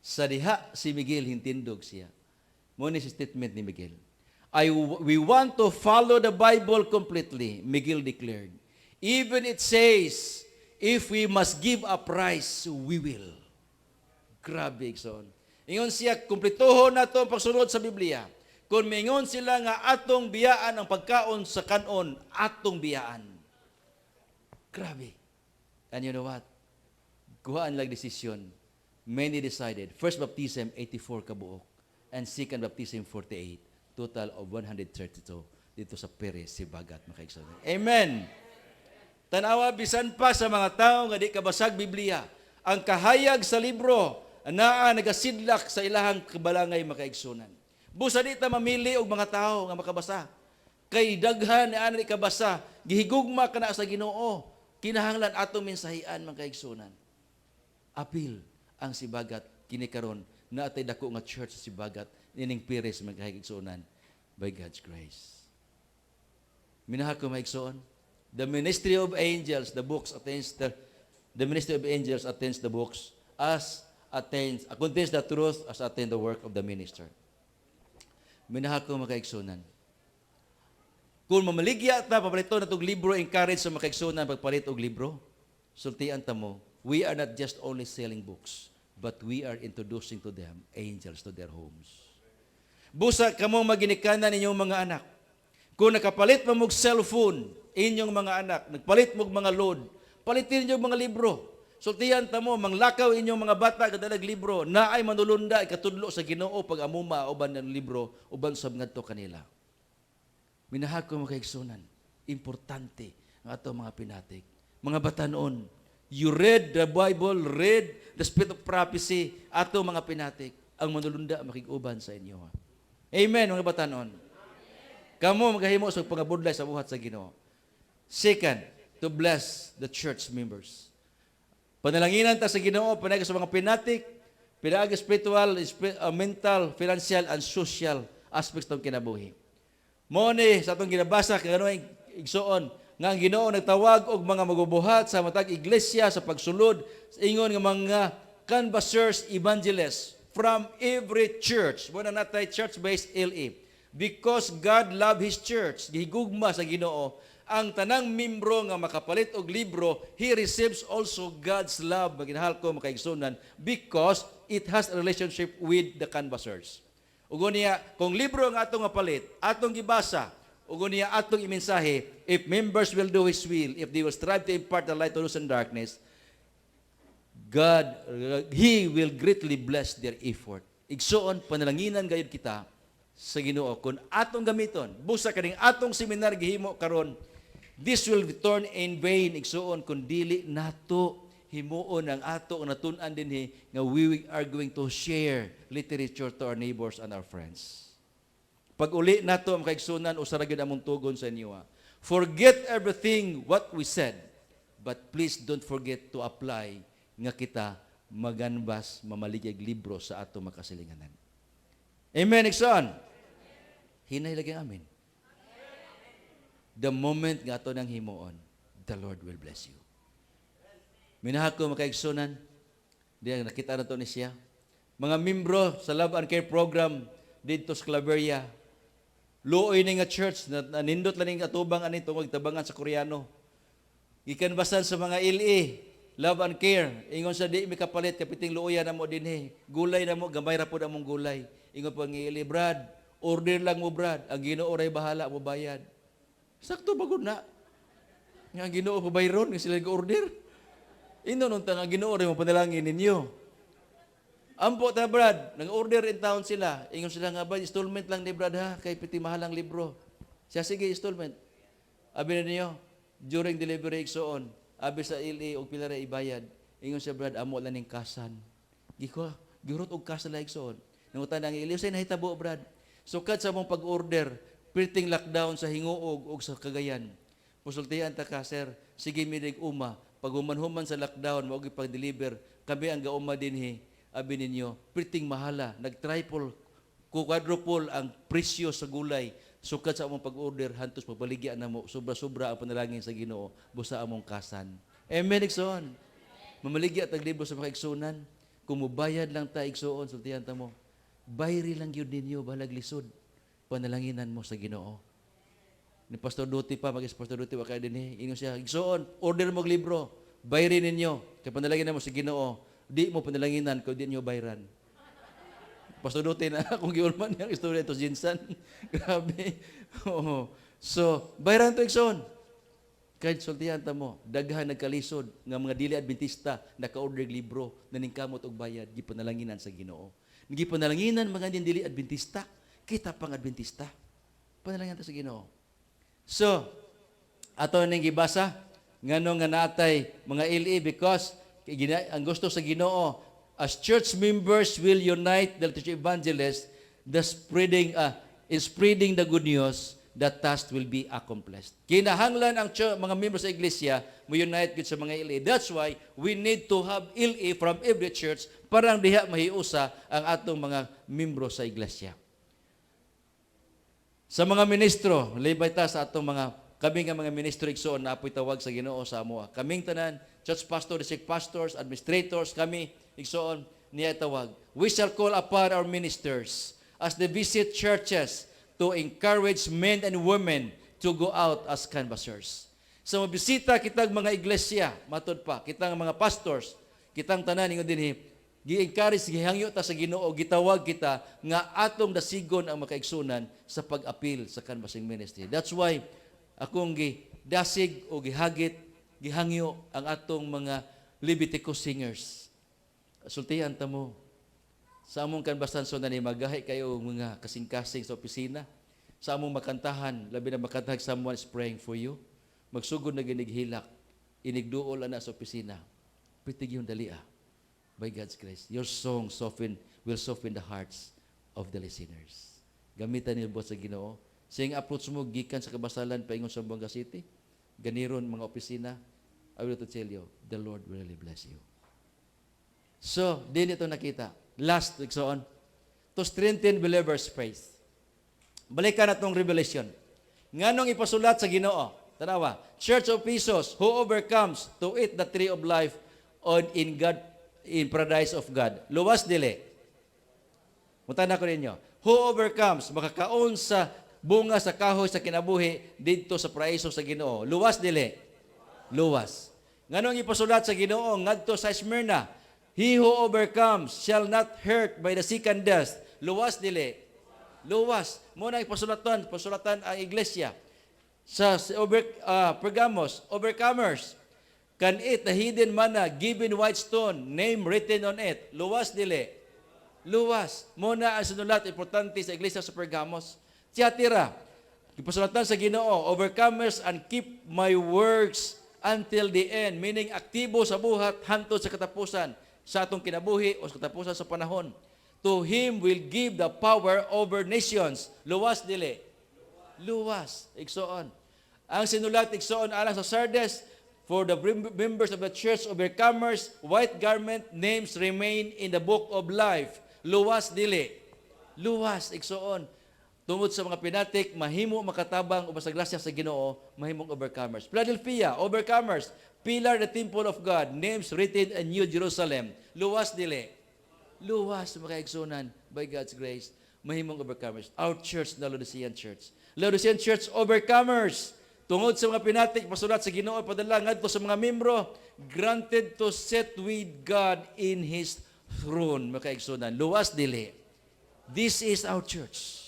Sa diha si Miguel hintindog siya. Muna si statement ni Miguel. We want to follow the Bible completely, Miguel declared. Even it says, if we must give a price, we will. Grabe, igsoon. Ingon siya, kumplituhon na ito ang pagsunod sa Biblia. Kung mingon sila nga atong biyaan ang pagkaon sa kanon, atong biyaan. Grabe. And you know what? Kuhaan lang desisyon. Many decided. First baptism, 84 kabuok. And second baptism, 48. Total of 132 dito sa Pires, Sibagat, makaigsoon. Amen. Tanawa, bisan pa sa mga tao nga di kabasag Biblia, ang kahayag sa libro naa nagasidlak sa ilahang kabalangay makaigsunan. Busa di ta mamili og mga tao nga makabasa. Kay daghan ani kabasa, gihigugma kana sa Ginoo, kinahanglan atong mensahian makaigsunan. Apil ang Sibagat kini karon naatay dako nga church sa Sibagat nining Pires makaigsunan by God's grace. Minahal ko maigsoon. The ministry of angels, the books attains the ministry of angels attains the books contains the truth as attain the work of the minister. Minahal ko makaigsunan. Kung mamaligya ta papalito na itong libro, encourage sa makaigsunan pagpalit og libro, sultian ta mo, we are not just only selling books, but we are introducing to them angels to their homes. Busa kamong maginikanan ninyong mga anak. Kung nakapalit mo mong cellphone, inyong mga anak, nagpalit mo mga load, palitin niyo mga libro. Sultihan ta mo, manglakaw inyong mga bata kadalag libro, na ay manulunda, ikatudlo sa Ginoo pag amuma, uban ng libro, uban sa ngadto kanila. Minahal ko mga kaigsunan, importante ang ato mga pinatik. Mga batanon, you read the Bible, read the spirit of prophecy, ato mga pinatik, ang manulunda makiguban sa inyo. Amen, mga batanon. Kamo magahimo sa pangabudlay sa buhat sa Ginoo. Second, to bless the church members. Panalanginan ta sa Ginoo panay sa mga pinatik, pinaagi spiritual, mental, financial, and social aspects ng kinabuhi. Mo ni sa atong ginabasa kay ano igsuon nga ang Ginoo nagtawag og mga magubuhat sa matag iglesia sa pagsulod sa ingon nga mga canvassers, evangelists from every church. Muna natay church-based LA. Because God love His church, gihigugma sa Ginoo ang tanang membro nga makapalit og libro, he receives also God's love, maginahal ko makaigsunan, because it has a relationship with the canvassers. Ugo niya, kung libro nga atong mapalit, atong gibasa, ugo niya atong imensahe, if members will do His will, if they will strive to impart the light to those in darkness, God, He will greatly bless their effort. Igsuon, panalanginan gayud kita sa Ginoo kung atong gamiton, busa kaning atong seminar gihimo karon, this will return in vain, igsuon kung dili nato himuon ang ato ang natun-an dinhi nga we are going to share literature to our neighbors and our friends. Pag uli nato ang kaigsunan usa ra gyud among tugon sa inyo. Forget everything what we said, but please don't forget to apply nga kita maganbas mamaligya libro sa ato makasilinganan. Amen, igsoon. Hinay lagi amin. The moment nga ito ng himuon, the Lord will bless you. Minahal ko makaigsunan, diyan nakita na ito ni siya. Mga membro sa Love and Care Program dito sa Claveria, luoy ni nga church, na nindot lang nga atubang ani tungod tabangan sa Koreano. Ikanbasan sa mga LA, Love and Care, ingon sa di mi kapalit, kapiting luoyan na mo dinhi, gulay na mo, gamay ra po na mong gulay. Ingon pa ng LA, Brad, order lang mo Brad, ang Ginoo ray bahala mo bayad. Sakto bagod na. Nga Ginoo pa bayron, nga sila nag-order. Ino nung nga Ginoo rin mo panalangin ninyo. Ampo ta Brad, nag-order in town sila. Ingon sila nga ba, installment lang ni Brad ha, kay piti mahalang libro. Siya sige, installment. Abi na niyo, during delivery igsoon, abi sa LA og pila ra ibayad. Ingon siya Brad, amo lang ning kasan. Gihurot og kasan la igsoon. Nangutan ang LA, say nahitabo Brad. Sukad sa mong pag-order, piting lockdown sa Hinguog o sa Cagayan. Pusultihan ta ka, sir, sige mirig uma, pag human-human sa lockdown, maugi pag-deliver, kami ang gauma dinhi, abi ninyo, piting mahala, nag-triple, quadruple ang presyo sa gulay, sukad sa among pag-order, hantos magbaligya na mo, sobra-sobra ang panalangin sa Ginoo, busa among kasan. Amen, igsoon. Mamaligya tag libro sa mga igsunan, kung mubayad lang ta igsoon, sultihan ta mo, bayri lang yun ninyo, balag lisod. Panalanginan mo sa Ginoo. Ni Pastor Duty pa, Pastor Duty, waka din ingon siya, igsoon, order mo libro, bayrin ninyo, kaya panalanginan mo sa Ginoo, di mo panalanginan, kaya di nyo bayran. Pastor Duty na, kung giulman yung istorya ito, Jinsan, grabe. So, bayran to igsoon. Kaya sultihan ta mo, daghan nagkalisod, nga mga dili Adventista, naka-order libro, naningkamot og bayad, di panalanginan sa Ginoo. Hindi panalanginan mga dili Adventista, kita pang Adventista. Panalangin ta sa Ginoo. So, ato ning gibasa ngano nga natay mga LA because ang gusto sa Ginoo as church members will unite the church evangelists in spreading the good news, that task will be accomplished. Kinahanglan ang mga members sa iglesia mo unite gid sa mga LA. That's why we need to have LA from every church para diha mahiusa ang atong mga membro sa iglesia. Sa mga ministro, libay ta sa atong kami nga mga ministro igsoon na apoy tawag sa Ginoo sa amoa. Kaming tanan, church pastor, district pastors, administrators, kami igsoon niya tawag. We shall call upon our ministers as they visit churches to encourage men and women to go out as canvassers. Sa mabisita kitang mga iglesia, matod pa, kitang mga pastors, kitang tanan ingon dinhi, gi-encourage, gihangyo ta sa Ginoo, gitawag kita nga atong dasigon ang makaigsunan sa pag-apil sa canvassing ministry. That's why akong gidasig o gihagit, gihangyo ang atong mga Leviticus singers. Sultihan ta mo. Sa among kanbasan so na ni magahi kayo mga kasing-kasing sa opisina. Sa among makantahan, labi na makantahan, someone is praying for you. Magsugod na ginighilak. Inigduol ana sa opisina. Pitig yung dalia. By God's grace, your song will soften the hearts of the listeners. Gamitan niyo sa Ginoo. Sing approach mo gikan sa kabasalan paingon sa Buanga City. Ganiron mga opisina. I will to tell you, the Lord will really bless you. So, din ito nakita. Last week so on. To strengthen believers' faith. Balikan natong Revelation. Nganong ipasulat sa Ginoo? Tanawa, Church of Ephesus, who overcomes to eat the tree of life in paradise of God. Luwas dili. Mutana ko ninyo. Who overcomes, makakaon sa bunga sa kahoy sa kinabuhi dito sa paraiso sa Ginoo. Luwas dili. Luwas. Nganong ipasulat sa Ginoo ngadto sa Smyrna, he who overcomes shall not hurt by the second death. Luwas dili. Luwas. Muna ipasulatan ang iglesia sa Pergamos, overcomers can eat the hidden manna given white stone, name written on it. Luwas dili. Luwas. Muna ang sinulat importante sa iglesia sa Pergamos. Tiyatira, ipasulatan sa Ginoo, overcomers and keep my works until the end, meaning aktibo sa buhat hantod sa katapusan sa atong kinabuhi o sa katapusan sa panahon. To him will give the power over nations. Luwas dili. Luwas. Igsoon. Ang sinulat igsoon alang sa Sardes, for the members of the church overcomers, white garment names remain in the book of life. Luwas dili. Luwas igsoon. Tungod sa mga pinatik, mahimo makatabang o sa grasya sa Ginoo, mahimong overcomers. Philadelphia, overcomers, pillar the temple of God, names written in New Jerusalem. Luwas dili. Luwas mga igsunan by God's grace, mahimong overcomers. Our church, the Laodicean Church. Laodicean Church, overcomers. Tungod sa mga pinatik, pasulat sa Ginoo, padala ngadto sa mga membro, granted to sit with God in His throne, mga igsunan. Luwas dili. This is our church.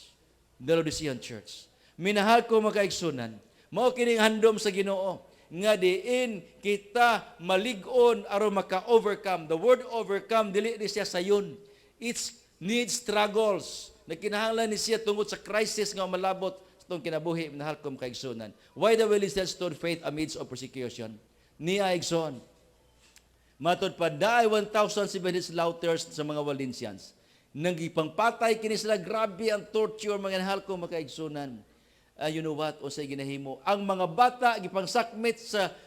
The Laodicean Church. Minahal ko mga kaigsunan, mao kining handom sa Ginoo nga diin kita malig-on aron maka-overcome. The word overcome dili ni siya sayon. It needs struggles. Nakinahanglan ni siya tungod sa crisis nga malabot sa tong kinabuhi. Minahal ko mga kaigsunan. Why the will is stood faith amidst of persecution? Niya igsoon. Matod pa daay 1,700 slaughters sa mga Valencians. Nang ipangpatay kini sila, grabe ang torture, mga nahal ko makaigsunan. You know what? O sa ginahimo. Ang mga bata, gipangsakmit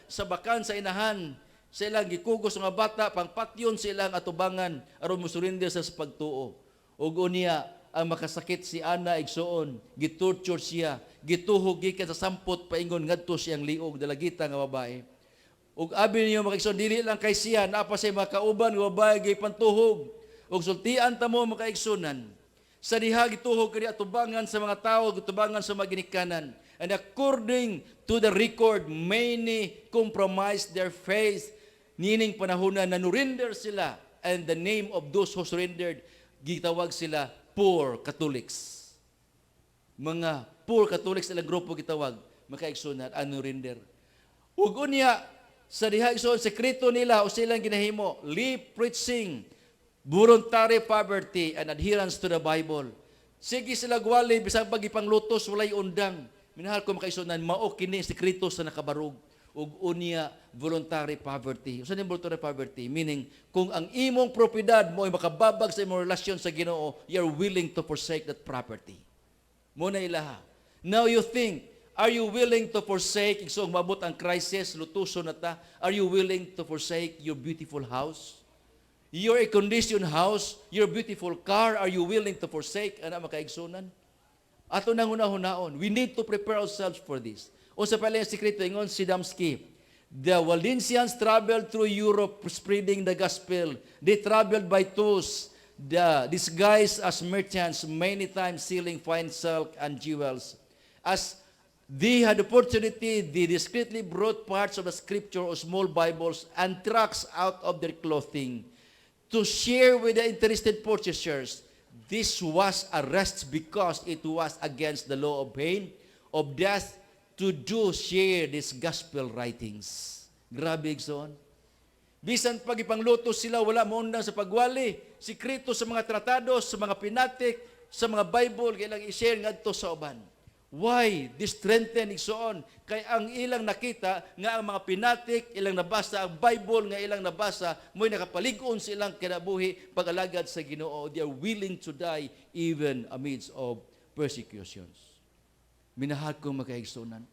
sa bakan sa inahan. Sa ilang gikugos mga bata, pangpatyon sa ilang atubangan, aron musurrender sa pagtuo. Ug unya, ang makasakit si Ana igsoon, gitorture siya, gituhog gikan sa sampot, paingon ngadto siyang liog, dalagita nga babae. Ug abi niyo makaigsoon, dili lang kay siya, napa siya makauban, nga babae, gipantuhog. Og sultian ta mo makaigsunan sa diha gituhog kani atubangan sa mga tawo, gitubangan sa mga ginikanan. And according to the record, many compromised their faith. Nining panahona na nurinder sila, and the name of those who surrendered, gitawag sila poor Catholics. Mga poor Catholics ilang grupo gitawag makaigsunan ang nurinder. Ug unya sa diha igsoon sekreto nila o silang ginahimo, live preaching, voluntary poverty and adherence to the Bible. Sige sila gwali, bisang pagipanglutos, walay undang. Minahal ko makaisunan, mao kini sekreto sa nakabarug. Ug unya, voluntary poverty. Usan yung voluntary poverty? Meaning, kung ang imong propiedad mo ay makababag sa imong relasyon sa Ginoo, you're willing to forsake that property. Muna ilaha. Now you think, are you willing to forsake, so mabot ang crisis, lutuso na ta, are you willing to forsake your beautiful house? Your air-conditioned house, your beautiful car, are you willing to forsake? Ana makaigsunan? Ato nang hunaon. We need to prepare ourselves for this. O sa pala yung sekreto, ingon si Damski, the Valencians traveled through Europe spreading the gospel. They traveled by tours, disguised as merchants, many times selling fine silk and jewels. As they had opportunity, they discreetly brought parts of the scripture or small Bibles and tracts out of their clothing to share with the interested purchasers. This was arrest because it was against the law of pain, of death, to do share these gospel writings. Grabe igsoon. Bisan pag ipangluto sila, wala maundang sa pagwali. Sikreto sa mga tratados, sa mga pinatik, sa mga Bible, kailang i-share ngadto sa uban. Why? This strengthen igsoon. Kay ang ilang nakita nga ang mga pinatik, ilang nabasa, ang Bible nga ilang nabasa, mo'y nakapalig-on sa ilang kinabuhi pag-alagad sa Ginoo. They are willing to die even amidst of persecutions. Minahal kong makaigsunan.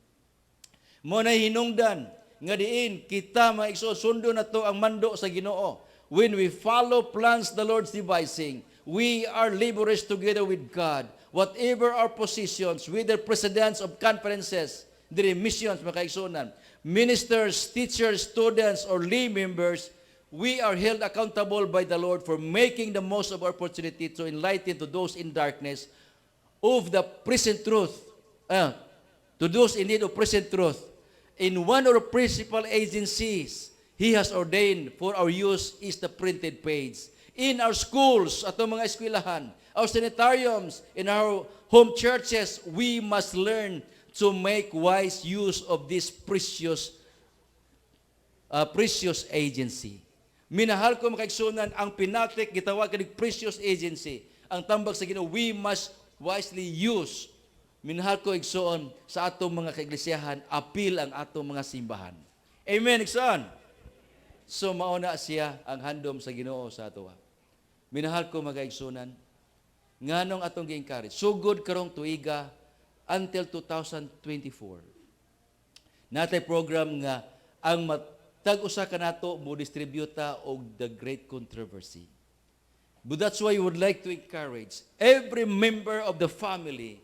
Mo na hinungdan nga diin kita maigsoon sundo na to ang mando sa Ginoo. When we follow plans the Lord's devising, we are laborers together with God. Whatever our positions, whether presidents of conferences, the missions, makaigsunan, ministers, teachers, students, or lay members, we are held accountable by the Lord for making the most of our opportunity to enlighten to those in darkness of the present truth, to those in need of present truth. In one of the principal agencies He has ordained for our use is the printed page. In our schools, atong mga eskwelahan, our sanitariums, in our home churches, we must learn to make wise use of this precious agency. Minahal ko makaigsunan, ang pinatik, gitawag kanig precious agency. Ang tambag sa Ginoo, we must wisely use. Minahal ko igsoon sa atong mga kaiglesiyahan, apil ang atong mga simbahan. Amen, igsoon. So mauna siya ang handom sa Ginoo sa ato. Minahal ko magaigsunan, nganong atong gi-encourage. Sugod karong tuiga until 2024. Natay program nga ang tag-usa ka nato mo distributa og the great controversy. But that's why we would like to encourage every member of the family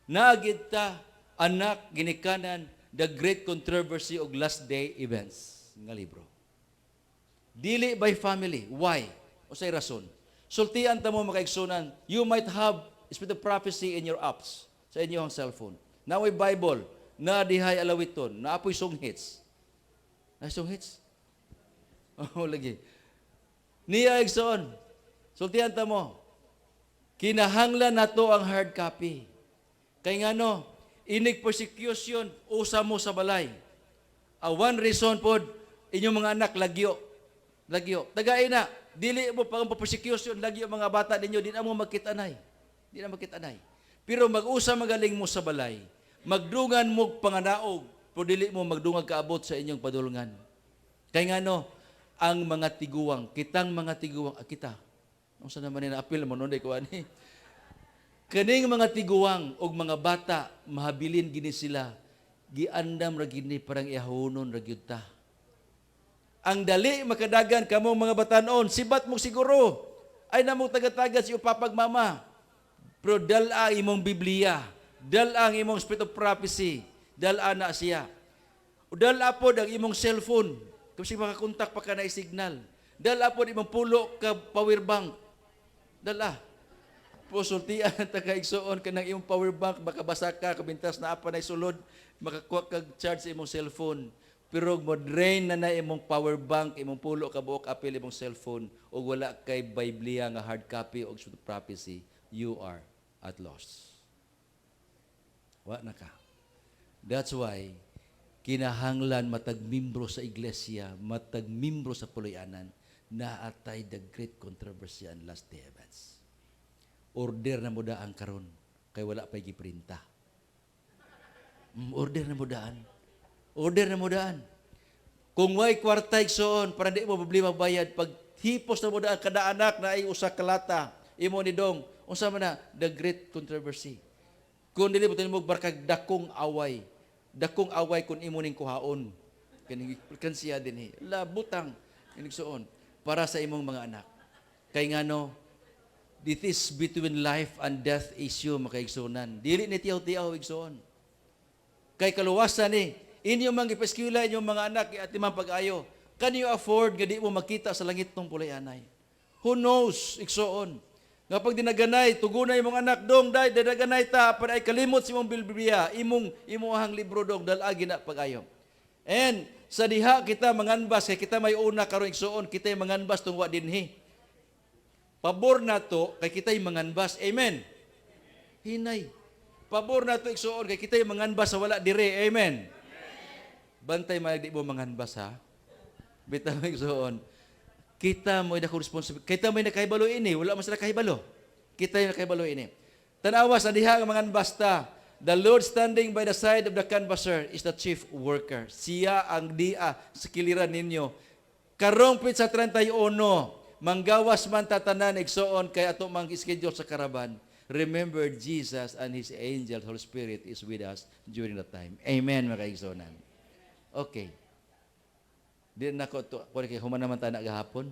na kita anak ginikanan the great controversy og last day events nga libro. Dili by family. Why? O say rason. Sultian ta mo makaigsunan, you might have spirit of prophecy in your apps sa inyong cellphone. Naway Bible, na dihay alawiton, na apoy song hits. Na song hits? Oh, lagi. Niya igsoon. Sultian ta mo. Kinahanglan nato ang hard copy. Kay ngano, inig persecution usa mo sa balay. One reason pod inyong mga anak lagyo. Lagyo. Tagay na. Dili mo pang persecution lagi ang mga bata ninyo, di na mo magkitanay. Di na magkitanay. Pero mag-usa magaling mo sa balay, magdungan mo panganaog, pero dili mo magdungag kaabot sa inyong padulungan. Kaya nga no, ang mga tiguwang, kitang mga tiguwang, kita, ang sa naman na apil mo, noon ko ani. Kaning mga tiguwang o mga bata, mahabilin gini sila, giandam ra gini parang ihahonon ra gyud ta. Ang dali makadagan kamong mga batanon, sibat mo siguro, ay namong taga-taga si upapagmama. Pero dala imong Biblia, dala ang imong spirit of prophecy, dala na siya. O dala po ang imong cellphone, kasi makakontak pa ka na signal. Dala po imong pulo ka power bank. Dala. Pusultian tagaigsoon ka ng imong power bank, makabasa ka, kabintas na apa na sulod, makakuha ka charge sa imong cellphone. Pero mo drain na imong power bank, imong pulo ka buok apil imong cellphone, o wala kay Biblia nga hard copy o prophecy, you are at loss. Wa na ka. That's why, kinahanglan matagmimbro sa iglesia, matagmimbro sa puloy-anan, na atay the great controversy and last day events. Order na mo daan karon, kay wala pa'y giprinta. Order na mo daan. Order na mo daan. Kung may kwarta igsoon, para di mo problema bayad, pag hipos na mo daan, kada anak na ay usa kalata, imo ni dong, unsa man na, the great controversy. Kung dili mo tinimog barkag dakong away kung imo ning kuhaon. Kan siya din labutang inigsoon para sa imong mga anak. Kay ngano, this is between life and death issue makaigsunan. Dili ni tiyaw-tiyaw igsoon. Kay kaluwasan ni inyong mga ipeskula, inyong mga anak, at imang pag-ayo, can you afford nga di mo makita sa langit ng pulay-anay? Who knows, iksoon. Nga pag dinaganay, tugunay imong anak, dong, dinaganay ta, para ay kalimot si imong Biblia, imuhang libro dong, dalagi na pag-ayo. And, sa diha kita manganbas, kay kita may una karon iksoon, kita yung manganbas tungwa dinhi. Pabor na to, kay kita yung manganbas. Amen? Hinay. Pabor na to iksoon, kay kita yung manganbas sa wala dire. Amen? Bantay mga di mo manganbas ha. Bitaw igsoon. Kita mo dako responsibility. Kita may nakahibalo ini, wala man sila kahibalo. Kita yung nakahibalo ini. Tanawa sa diha nga mga basta, the Lord standing by the side of the canvasser is the chief worker. Siya ang dia sa kiliran ninyo. Karong pit sa 31, manggawas man tatanan igsoon kay ato mang schedule sa karaban. Remember, Jesus and His angel, Holy Spirit is with us during that time. Amen, mga kaigsonan. Okay. Di na ko to, kung human naman tayo nagahapon.